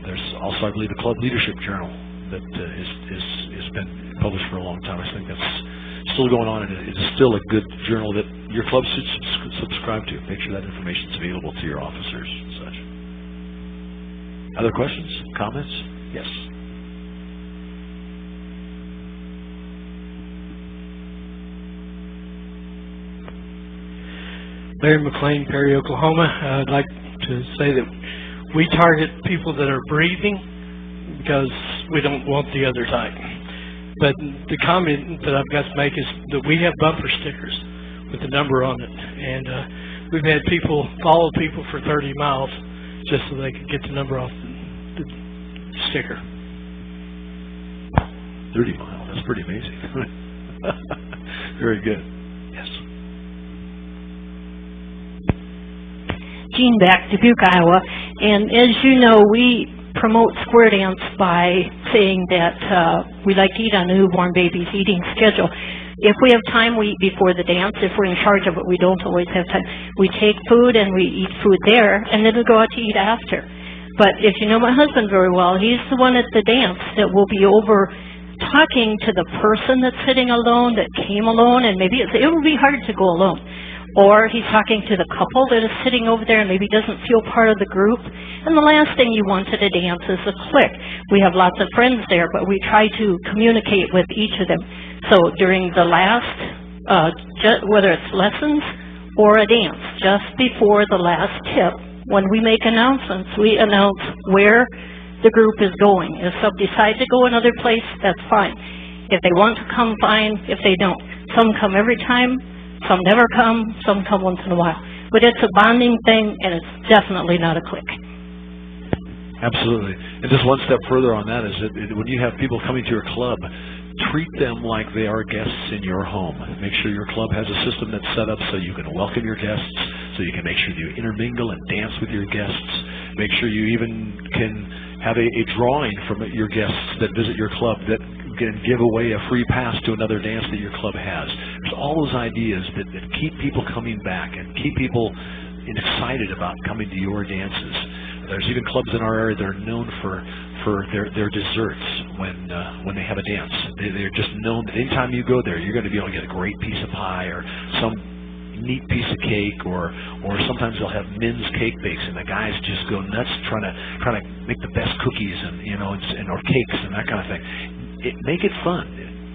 There's also, I believe, the Club Leadership Journal that has been published for a long time. I think that's still going on, and it is still a good journal that your club should subscribe to. Make sure that information is available to your officers and such. Other questions, comments? Yes.
Larry McLean, Perry, Oklahoma. I'd like to say that we target people that are breathing because we don't want the other type. But the comment that I've got to make is that we have bumper stickers with the number on it. And we've had people follow people for 30 miles just so they could get the number off the sticker.
30 miles, that's pretty amazing. Very good. Yes.
Jean Beck, Dubuque, Iowa. And as you know, we promote square dance by saying that we like to eat on a newborn baby's eating schedule. If we have time, we eat before the dance. If we're in charge of it, we don't always have time. We take food and we eat food there, and then we go out to eat after. But if you know my husband very well, he's the one at the dance that will be over talking to the person that's sitting alone, that came alone, and maybe it will be hard to go alone. Or he's talking to the couple that is sitting over there and maybe doesn't feel part of the group. And the last thing you want at a dance is a clique. We have lots of friends there, but we try to communicate with each of them. So during the last, whether it's lessons or a dance, just before the last tip, when we make announcements, we announce where the group is going. If some decide to go another place, that's fine. If they want to come, fine. If they don't. Some come every time. Some never come, some come once in a while. But it's a bonding thing, and it's definitely not a clique.
Absolutely. And just one step further on that is that when you have people coming to your club, treat them like they are guests in your home. Make sure your club has a system that's set up so you can welcome your guests, so you can make sure you intermingle and dance with your guests. Make sure you even can have a drawing from your guests that visit your club that can give away a free pass to another dance that your club has. There's all those ideas that keep people coming back and keep people excited about coming to your dances. There's even clubs in our area that are known for their desserts when they have a dance. They're just known that anytime you go there, you're going to be able to get a great piece of pie or some neat piece of cake, or sometimes they'll have men's cake bakes, and the guys just go nuts trying to make the best cookies and or cakes and that kind of thing. Make it fun.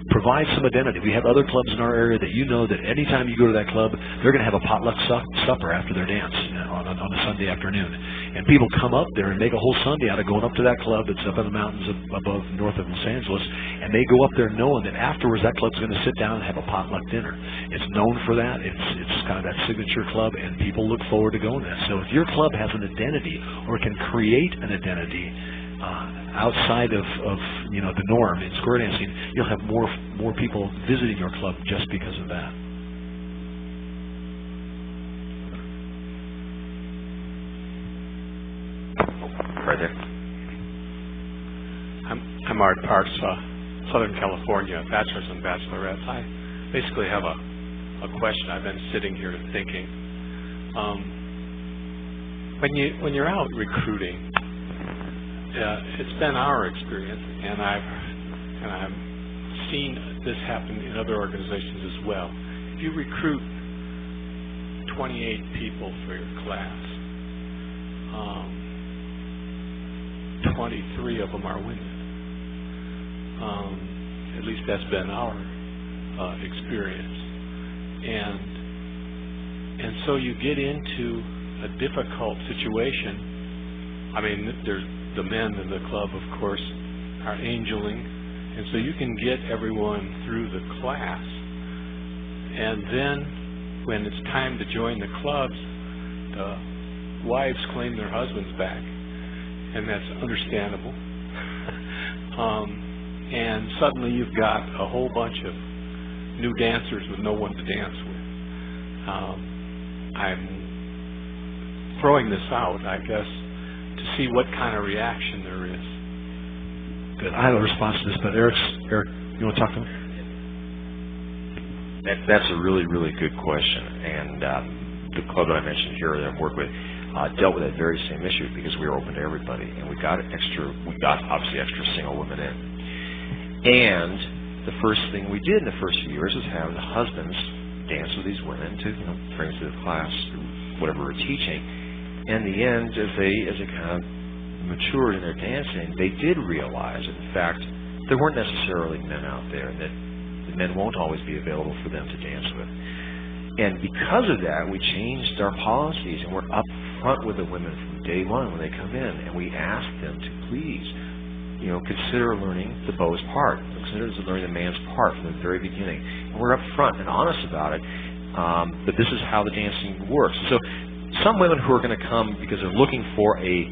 Provide some identity. We have other clubs in our area that you know that anytime you go to that club, they're going to have a potluck supper after their dance on a Sunday afternoon. And people come up there and make a whole Sunday out of going up to that club that's up in the mountains above north of Los Angeles, and they go up there knowing that afterwards that club's going to sit down and have a potluck dinner. It's known for that. It's kind of that signature club, and people look forward to going there. So if your club has an identity or can create an identity outside of the norm in square dancing, you'll have more people visiting your club just because of that.
Right there.
I'm Art Parks, Southern California, bachelor's and bachelorettes. I basically have a question. I've been sitting here thinking. When you're out recruiting, it's been our experience, and I've seen this happen in other organizations as well. If you recruit 28 people for your class, 23 of them are women. At least that's been our experience, and so you get into a difficult situation. I mean, there's the men in the club, of course, are angeling, and so you can get everyone through the class, and then when it's time to join the clubs, the wives claim their husbands back, and that's understandable. And suddenly you've got a whole bunch of new dancers with no one to dance with. I'm throwing this out, I guess, to see what kind of reaction there is.
Good. I have a response to this, but Eric, you want to talk to me?
That's a really, really good question. And the club that I mentioned here that I work with dealt with that very same issue because we were open to everybody, and we got obviously extra single women in. And the first thing we did in the first few years was have the husbands dance with these women to, bring them to the class, whatever we're teaching. And in the end, as they kind of matured in their dancing, they did realize that, in fact, there weren't necessarily men out there, and that the men won't always be available for them to dance with. And because of that, we changed our policies, and we're up front with the women from day one when they come in, and we ask them to please, consider learning the beau's part. Consider learning the man's part from the very beginning. And we're up front and honest about it, but this is how the dancing works. So some women who are going to come because they're looking for a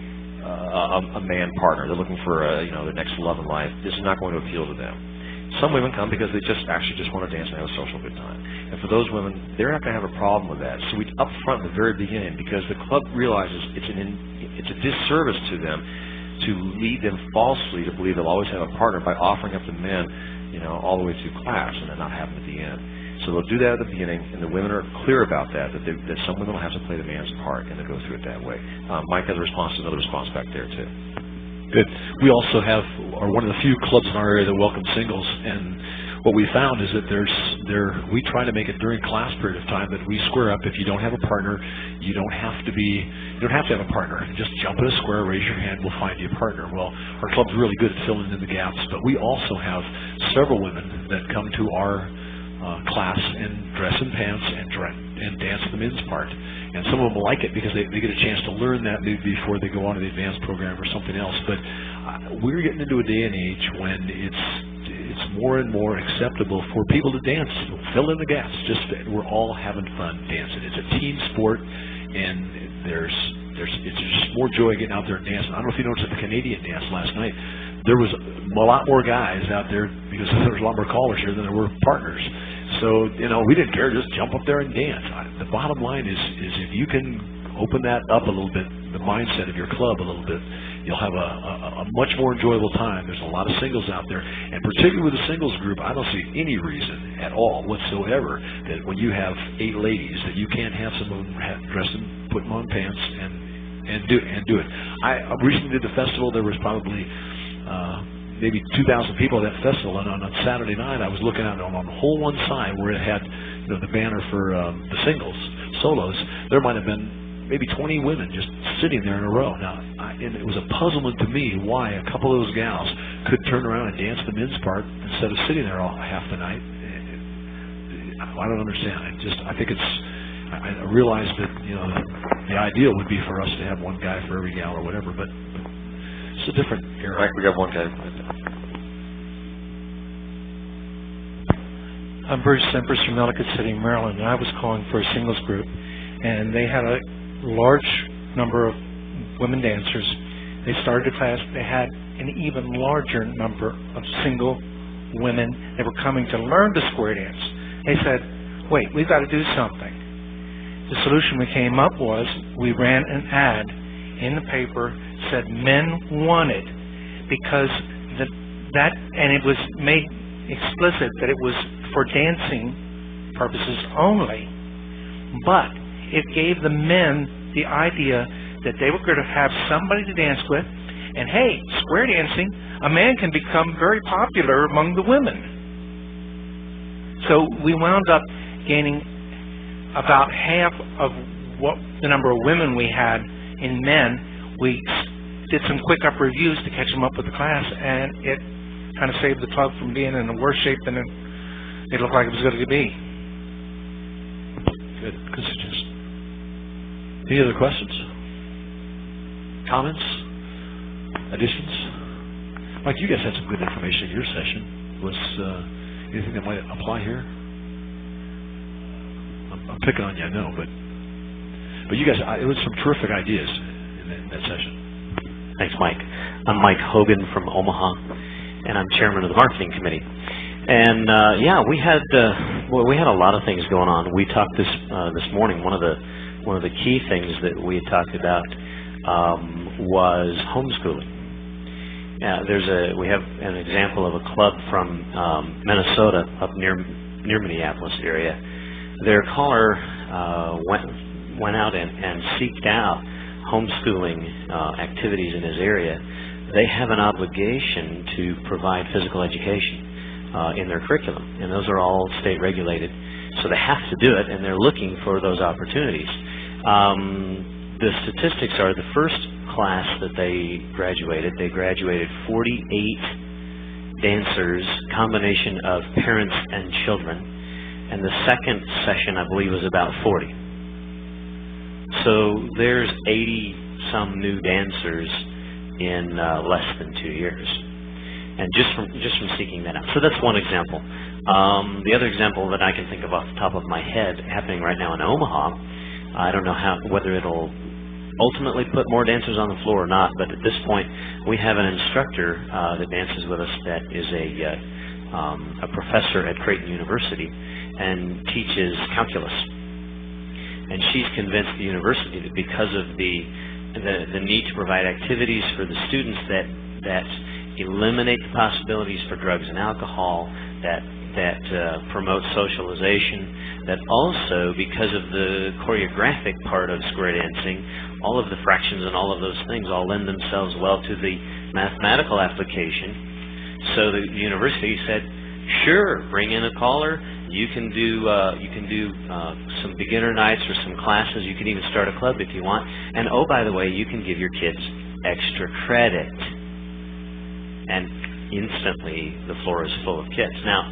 man partner, they're looking for their next love in life, this is not going to appeal to them. Some women come because they just want to dance and have a social good time. And for those women, they're not going to have a problem with that. So we up front in the very beginning, because the club realizes it's a disservice to them to lead them falsely to believe they'll always have a partner by offering up the men, all the way through class, and then not have them at the end. So they'll do that at the beginning, and the women are clear about that some women will have to play the man's part, and they'll go through it that way. Mike has another response back there, too.
Good. We also are one of the few clubs in our area that welcome singles, and what we found is that we try to make it during class period of time that we square up. If you don't have a partner, you don't have to have a partner. Just jump in a square, raise your hand, we'll find you a partner. Well, our club's really good at filling in the gaps, but we also have several women that come to our class in dress and pants and dance the men's part. And some of them like it because they get a chance to learn that maybe before they go on to the advanced program or something else. But we're getting into a day and age when it's more and more acceptable for people to dance, fill in the gaps. We're all having fun dancing. It's a team sport, and it's just more joy getting out there and dancing. I don't know if you noticed at the Canadian dance last night, there was a lot more guys out there because there was a lot more callers here than there were partners. So, we didn't care, just jump up there and dance. The bottom line is if you can open that up a little bit, the mindset of your club a little bit, you'll have a much more enjoyable time. There's a lot of singles out there, and particularly with the singles group, I don't see any reason at all whatsoever that when you have 8 ladies that you can't have some of them dress and put them on pants and do it. I recently did the festival. There was probably maybe 2,000 people at that festival, and on Saturday night I was looking out on the whole one side where it had the banner for the singles, solos. There might have been maybe 20 women just sitting there in a row. Now, and it was a puzzlement to me why a couple of those gals could turn around and dance the men's part instead of sitting there all half the night. I don't understand. I think I realize that the ideal would be for us to have one guy for every gal or whatever, but it's a different era.
Mike, we got one guy.
I'm Bruce Sempers from Ellicott City, Maryland, and I was calling for a singles group, and they had a large number of women dancers. They started a class. They had an even larger number of single women that were coming to learn the square dance. They said, wait, we've got to do something. The solution we came up was we ran an ad in the paper, said men wanted, because and it was made explicit that it was for dancing purposes only, but it gave the men the idea that they were going to have somebody to dance with, And hey, square dancing, a man can become very popular among the women. So we wound up gaining about half of what the number of women we had in men. We did some quick up reviews to catch them up with the class, and it kind of saved the club from being in a worse shape than it looked like it was going to be.
Good suggestion. Any other questions? Comments? Additions? Mike, you guys had some good information in your session. Was anything that might apply here? I'm picking on you, I know, but you guys, it was some terrific ideas in that session.
Thanks, Mike. I'm Mike Hogan from Omaha, and I'm chairman of the marketing committee. And yeah, we had a lot of things going on. We talked this morning. One of the key things that we had talked about was homeschooling. We have an example of a club from Minnesota, up near Minneapolis area. Their caller went out and seeked out homeschooling activities in his area. They have an obligation to provide physical education in their curriculum, and those are all state regulated, so they have to do it, and they're looking for those opportunities. The statistics are the first class that they graduated 48 dancers, combination of parents and children, and the second session, I believe, was about 40. So there's 80-some new dancers in less than 2 years, and just from seeking that out. So that's one example. The other example that I can think of off the top of my head, happening right now in Omaha, I don't know whether it'll ultimately put more dancers on the floor or not, but at this point we have an instructor that dances with us that is a professor at Creighton University and teaches calculus. And she's convinced the university that because of the need to provide activities for the students that eliminate the possibilities for drugs and alcohol, that promote socialization, that also because of the choreographic part of square dancing, all of the fractions and all of those things all lend themselves well to the mathematical application. So the university said, sure, bring in a caller. You can do some beginner nights or some classes. You can even start a club if you want. And oh, by the way, you can give your kids extra credit. And instantly, the floor is full of kids. Now,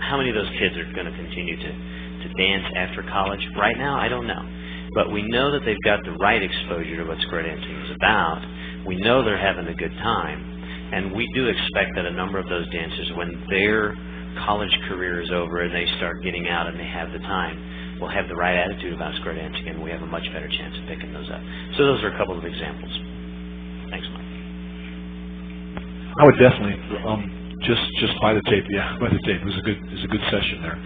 how many of those kids are going to continue to dance after college? Right now, I don't know. But we know that they've got the right exposure to what square dancing is about. We know they're having a good time. And we do expect that a number of those dancers, when their college career is over and they start getting out and they have the time, will have the right attitude about square dancing, and we have a much better chance of picking those up. So those are a couple of examples. Thanks, Mike.
I would definitely just buy the tape. Yeah, buy the tape. It was a good session there.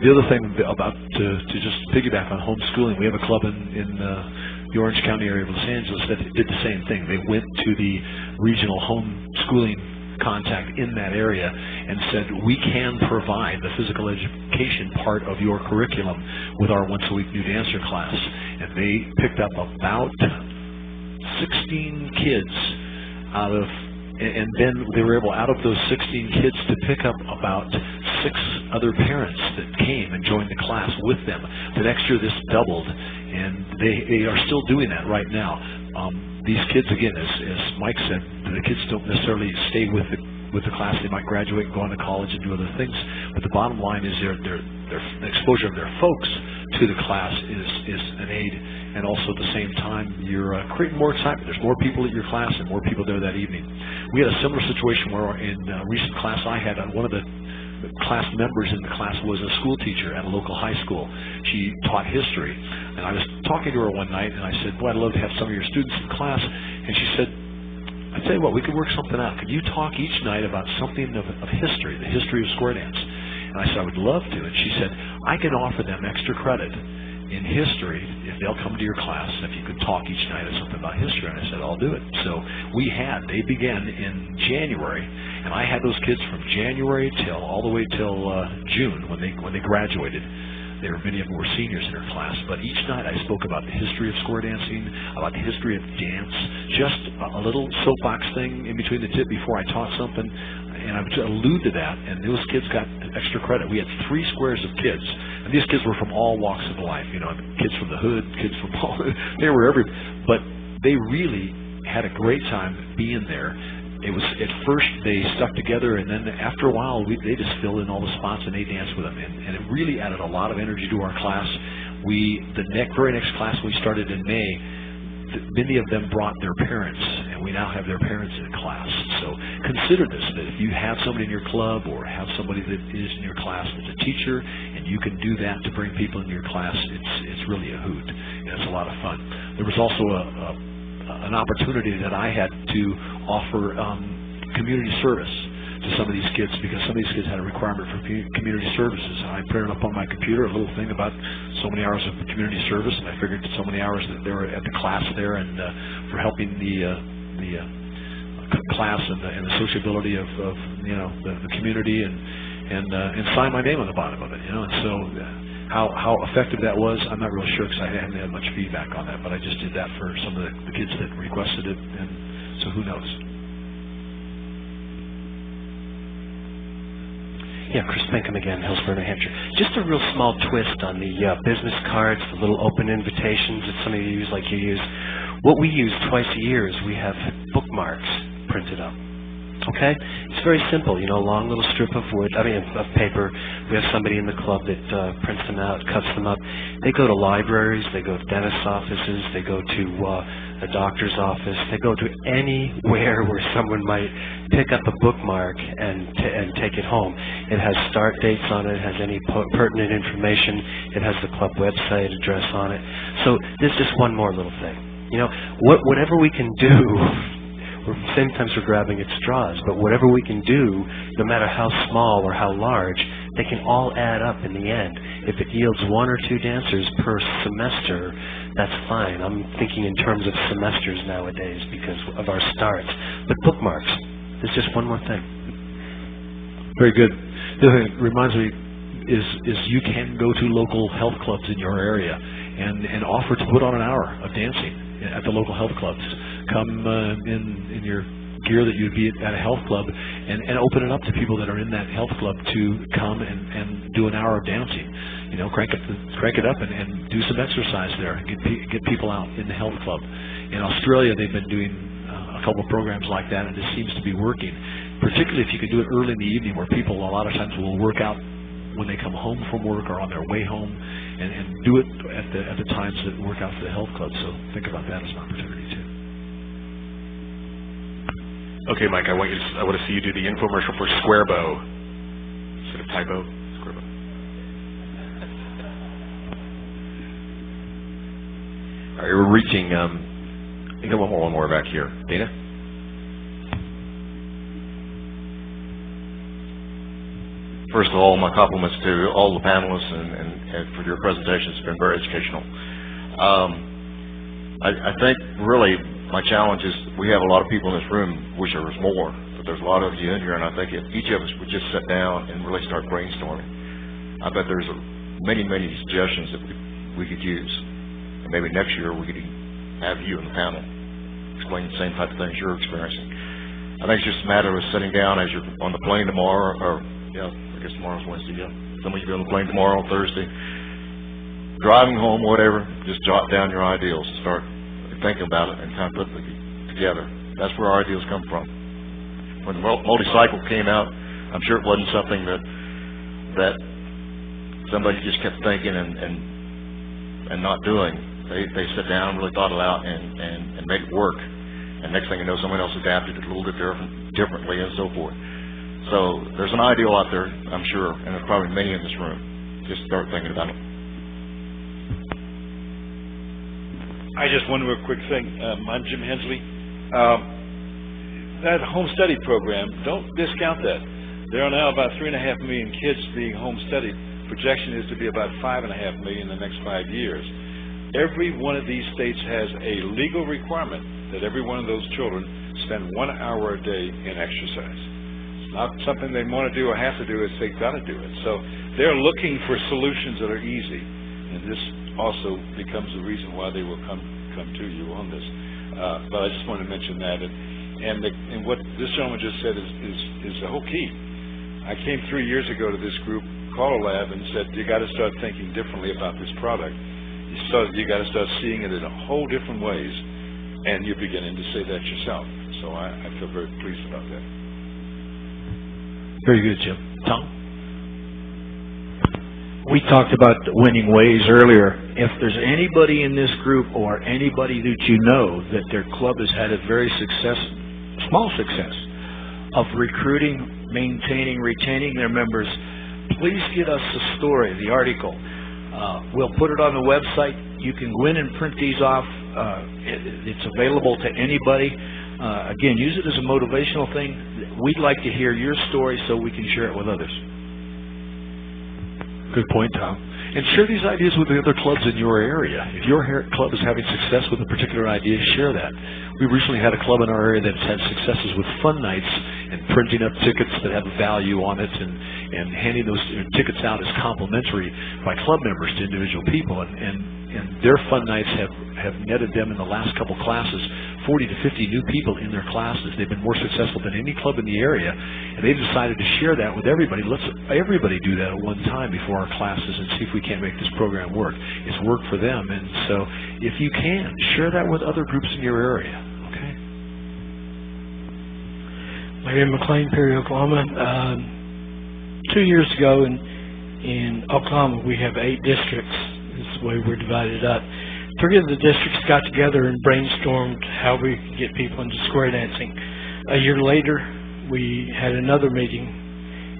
The other thing about to just piggyback on homeschooling, we have a club in the Orange County area of Los Angeles that did the same thing. They went to the regional homeschooling contact in that area and said, we can provide the physical education part of your curriculum with our once-a-week new dancer class. And they picked up about 16 kids out of, and then they were able, out of those 16 kids, to pick up about 6 other parents that came and joined the class with them. The next year this doubled, and they are still doing that right now. These kids, again, as Mike said, the kids don't necessarily stay with the class. They might graduate and go on to college and do other things. But the bottom line is the exposure of their folks to the class is an aid, and also at the same time you're creating more excitement. There's more people at your class and more people there that evening. We had a similar situation where in a recent class I had, one of the class members in the class was a school teacher at a local high school. She taught history, and I was talking to her one night, and I said, boy, I'd love to have some of your students in class. And she said, I tell you what, we could work something out. Could you talk each night about something of history, the history of square dance? And I said, I would love to. And she said, I can offer them extra credit in history if they'll come to your class, if you could talk each night of something about history. And I said, I'll do it. So they began in January, and I had those kids from January all the way till June when they graduated. Many of them were seniors in her class. But each night I spoke about the history of square dancing, about the history of dance, just a little soapbox thing in between the tip before I taught something, and I would allude to that, and those kids got extra credit. We had 3 squares of kids, and these kids were from all walks of life. Kids from the hood, kids from all, they were but they really had a great time being there. It was, at first they stuck together, and then after a while they just filled in all the spots and they danced with them, and it really added a lot of energy to our class. Very next class we started in May, many of them brought their parents, and we now have their parents in class. So consider this, that if you have somebody in your club or have somebody that is in your class that's a teacher, and you can do that to bring people into your class, it's really a hoot, and it's a lot of fun. There was also an opportunity that I had to offer community service to some of these kids, because some of these kids had a requirement for community services. And I printed up on my computer a little thing about so many hours of community service, and I figured so many hours that they were at the class there, and for helping the class and the sociability of the community, and sign my name on the bottom of it. And so how effective that was, I'm not real sure, because I haven't had much feedback on that. But I just did that for some of the kids that requested it, and so who knows.
Yeah, Chris Pinkham again, Hillsborough, New Hampshire. Just a real small twist on the business cards, the little open invitations that some of you use like you use. What we use twice a year is we have bookmarks printed up. Okay? It's very simple, a long little strip of paper. We have somebody in the club that prints them out, cuts them up. They go to libraries, they go to dentist's offices, they go to a doctor's office, they go to anywhere where someone might pick up a bookmark and take it home. It has start dates on it, it has any pertinent information, it has the club website address on it. So there's just one more little thing. Whatever we can do, sometimes we're grabbing at straws, but whatever we can do, no matter how small or how large, they can all add up in the end. If it yields 1 or 2 dancers per semester, that's fine. I'm thinking in terms of semesters nowadays because of our starts. But bookmarks, there's just one more thing.
Very good. The other thing that reminds me is you can go to local health clubs in your area and offer to put on an hour of dancing at the local health clubs. Come in your gear that you'd be at a health club, and open it up to people that are in that health club to come and do an hour of dancing. Crank it up and do some exercise there, and get people out in the health club. In Australia, they've been doing a couple of programs like that, and it seems to be working. Particularly if you can do it early in the evening, where people a lot of times will work out when they come home from work or on their way home, and do it at the times that work out for the health club. So think about that as an opportunity too.
Okay, Mike, I want to see you do the infomercial for Square Bow. Instead of typo, Square Bow.
All right, we're reaching. I think one more back here, Dana.
First of all, my compliments to all the panelists and for your presentations. It's been very educational. I think really my challenge is we have a lot of people in this room, wish there was more, but there's a lot of you in here, and I think if each of us would just sit down and really start brainstorming, I bet there's many suggestions that we could use. And maybe next year we could have you in the panel explain the same type of things you're experiencing. I think it's just a matter of sitting down as you're on the plane tomorrow, or I guess tomorrow's Wednesday, some of you be on the plane tomorrow, Thursday, driving home, whatever, just jot down your ideals and start thinking about it and kind of put it together. That's where our ideas come from. When multi-cycle came out, I'm sure it wasn't something that somebody just kept thinking and not doing. They sat down and really thought it out and made it work. And next thing you know, someone else adapted it a little bit differently and so forth. So there's an ideal out there, I'm sure, and there's probably many in this room. Just start thinking about it.
I just one real quick thing. I'm Jim Hensley. That home study program, don't discount that. There are now about 3.5 million kids being home studied. Projection is to be about 5.5 million in the next 5 years. Every one of these states has a legal requirement that every one of those children spend 1 hour a day in exercise. not something they want to do or have to do. It's they've got to do it. So they're looking for solutions that are easy, and this also becomes the reason why they will come to you on this. But I just wanted to mention that, and what this gentleman just said is the whole key. I came 3 years ago to this group, CALLERLAB, and said you got to start thinking differently about this product. You got to start seeing it in a whole different ways, and you're beginning to say that yourself. So I feel very pleased about that.
Very good, Jim. Tom?
We talked about winning ways earlier. If there's anybody in this group or anybody that you know that their club has had a very small success of recruiting, maintaining, retaining their members, please get us the story, the article. We'll put it on the website. You can go in and print these off. It's available to anybody. Again, use it as a motivational thing. We'd like to hear your story so we can share it with others.
Good point, Tom. And share these ideas with the other clubs in your area. If your club is having success with a particular idea, share that. We recently had a club in our area that's had successes with fun nights and printing up tickets that have value on it and handing those tickets out as complimentary by club members to individual people. And their fun nights have netted them in the last couple classes 40 to 50 new people in their classes. They've been more successful than any club in the area, and they've decided to share that with everybody. Let's everybody do that at one time before our classes and see if we can't make this program work. It's worked for them, and so if you can, share that with other groups in your area. Okay.
Larry McLean, Perry, Oklahoma. 2 years ago in Oklahoma, we have 8 districts. This is the way we're divided up. 3 of the districts got together and brainstormed how we could get people into square dancing. A year later, we had another meeting,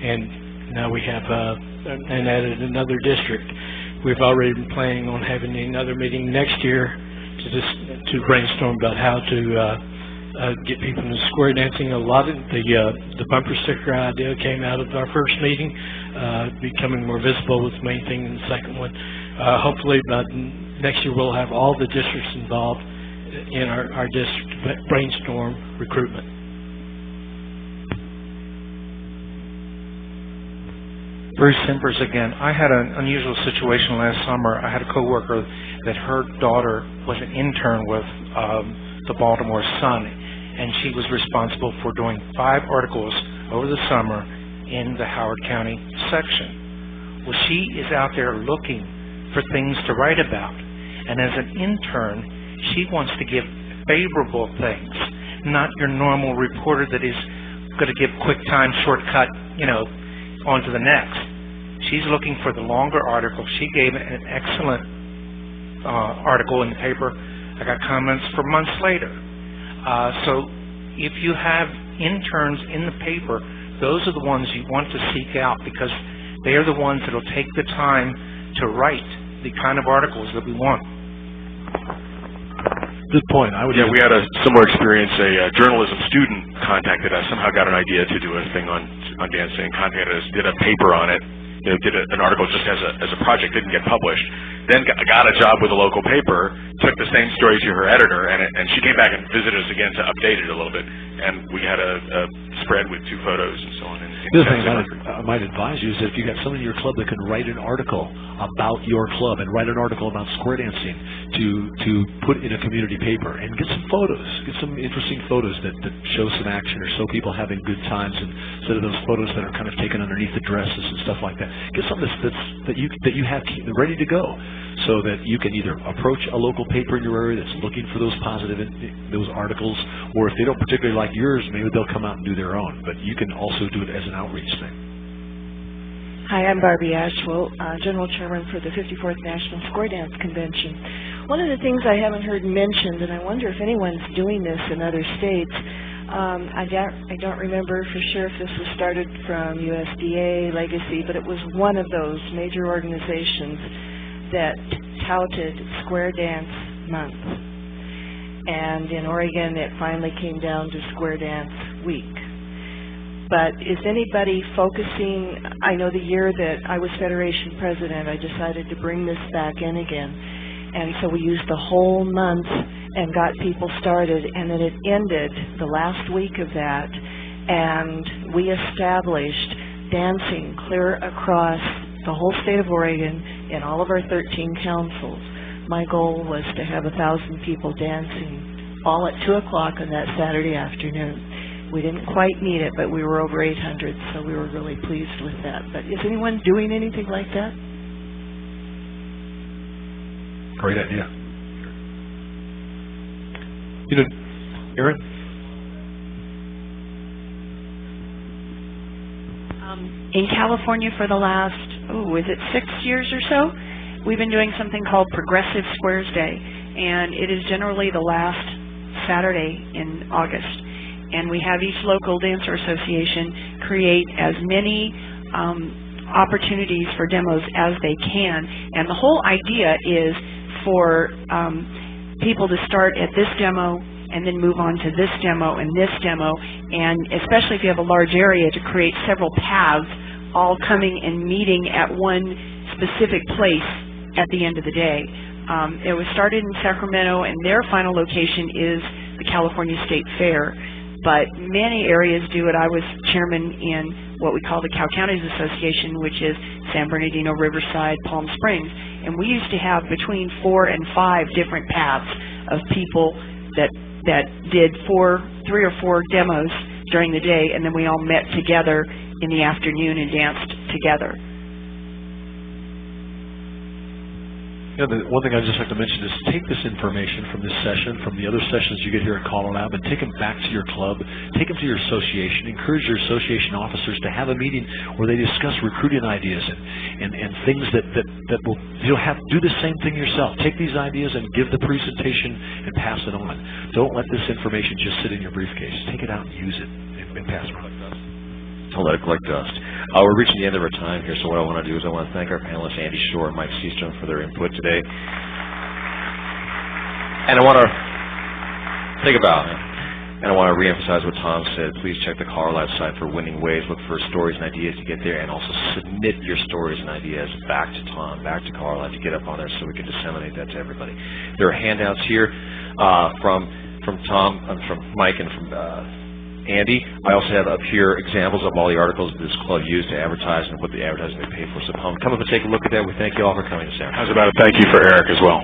and now we have and added another district. We've already been planning on having another meeting next year to brainstorm about how to get people into square dancing. A lot of the bumper sticker idea came out of our first meeting, becoming more visible was the main thing in the second one. Hopefully by next year we'll have all the districts involved in our district brainstorm recruitment.
Bruce Simpers again. I had an unusual situation last summer. I had a coworker that her daughter was an intern with the Baltimore Sun, and she was responsible for doing 5 articles over the summer in the Howard County section. Well, she is out there looking for things to write about, and as an intern, she wants to give favorable things, not your normal reporter that is going to give quick time, shortcut, on to the next. She's looking for the longer article. She gave an excellent article in the paper. I got comments for months later. So if you have interns in the paper, those are the ones you want to seek out because they are the ones that will take the time to write the kind of articles that we want.
Good point.
We had a similar experience. A journalism student contacted us, somehow got an idea to do a thing on dancing, contacted us, did a paper on it, did an article just as a project, didn't get published, then got a job with a local paper, took the same story to her editor, and she came back and visited us again to update it a little bit, and we had a spread with 2 photos and so on.
The other thing I might advise you is that if you got someone in your club that can write an article about your club and write an article about square dancing to put in a community paper and get some photos, get some interesting photos that show some action or show people having good times instead of those photos that are kind of taken underneath the dresses and stuff like that. Get something that you have ready to go so that you can either approach a local paper in your area that's looking for those positive those articles, or if they don't particularly like yours, maybe they'll come out and do their own. But you can also do it as an outreach thing.
Hi, I'm Barbie Ashwell, General Chairman for the 54th National Square Dance Convention. One of the things I haven't heard mentioned, and I wonder if anyone's doing this in other states, I don't remember for sure if this was started from USDA, Legacy, but it was one of those major organizations that touted Square Dance Month. And in Oregon, it finally came down to Square Dance Week. But is anybody focusing? I know the year that I was Federation President, I decided to bring this back in again. And so we used the whole month and got people started, and then it ended the last week of that, and we established dancing clear across the whole state of Oregon in all of our 13 councils. My goal was to have 1,000 people dancing all at 2 o'clock on that Saturday afternoon. We didn't quite meet it, but we were over 800, so we were really pleased with that. But is anyone doing anything like that?
Great idea. You know, Erin?
In California for the last, is it 6 years or so, we've been doing something called Progressive Squares Day, and it is generally the last Saturday in August. And we have each local dancer association create as many opportunities for demos as they can. And the whole idea is for people to start at this demo and then move on to this demo and this demo, and especially if you have a large area, to create several paths all coming and meeting at one specific place at the end of the day. It was started in Sacramento, and their final location is the California State Fair. But many areas do it. I was chairman in what we call the Cow Counties Association, which is San Bernardino, Riverside, Palm Springs. And we used to have between 4 and 5 different paths of people that did 3 or 4 demos during the day, and then we all met together in the afternoon and danced together.
You know, the one thing I'd just like to mention is take this information from this session, from the other sessions you get here at CALLERLAB, and take them back to your club, take them to your association, encourage your association officers to have a meeting where they discuss recruiting ideas and things that will, do the same thing yourself. Take these ideas and give the presentation and pass it on. Don't let this information just sit in your briefcase. Take it out and use it and pass it on.
Don't let it collect dust. We're reaching the end of our time here, so what I want to do is I want to thank our panelists, Andy Shore and Mike Seastrom, for their input today. And I want to take a bow. And I want to reemphasize what Tom said. Please check the CALLERLAB site for winning ways. Look for stories and ideas to get there, and also submit your stories and ideas back to Tom, back to CALLERLAB, to get up on there so we can disseminate that to everybody. There are handouts here from Tom, from Mike, and from Andy. I also have up here examples of all the articles that this club used to advertise and what the advertising they paid for. So come up and take a look at that. We thank you all for coming to San Francisco.
How's about a thank you for Eric as well?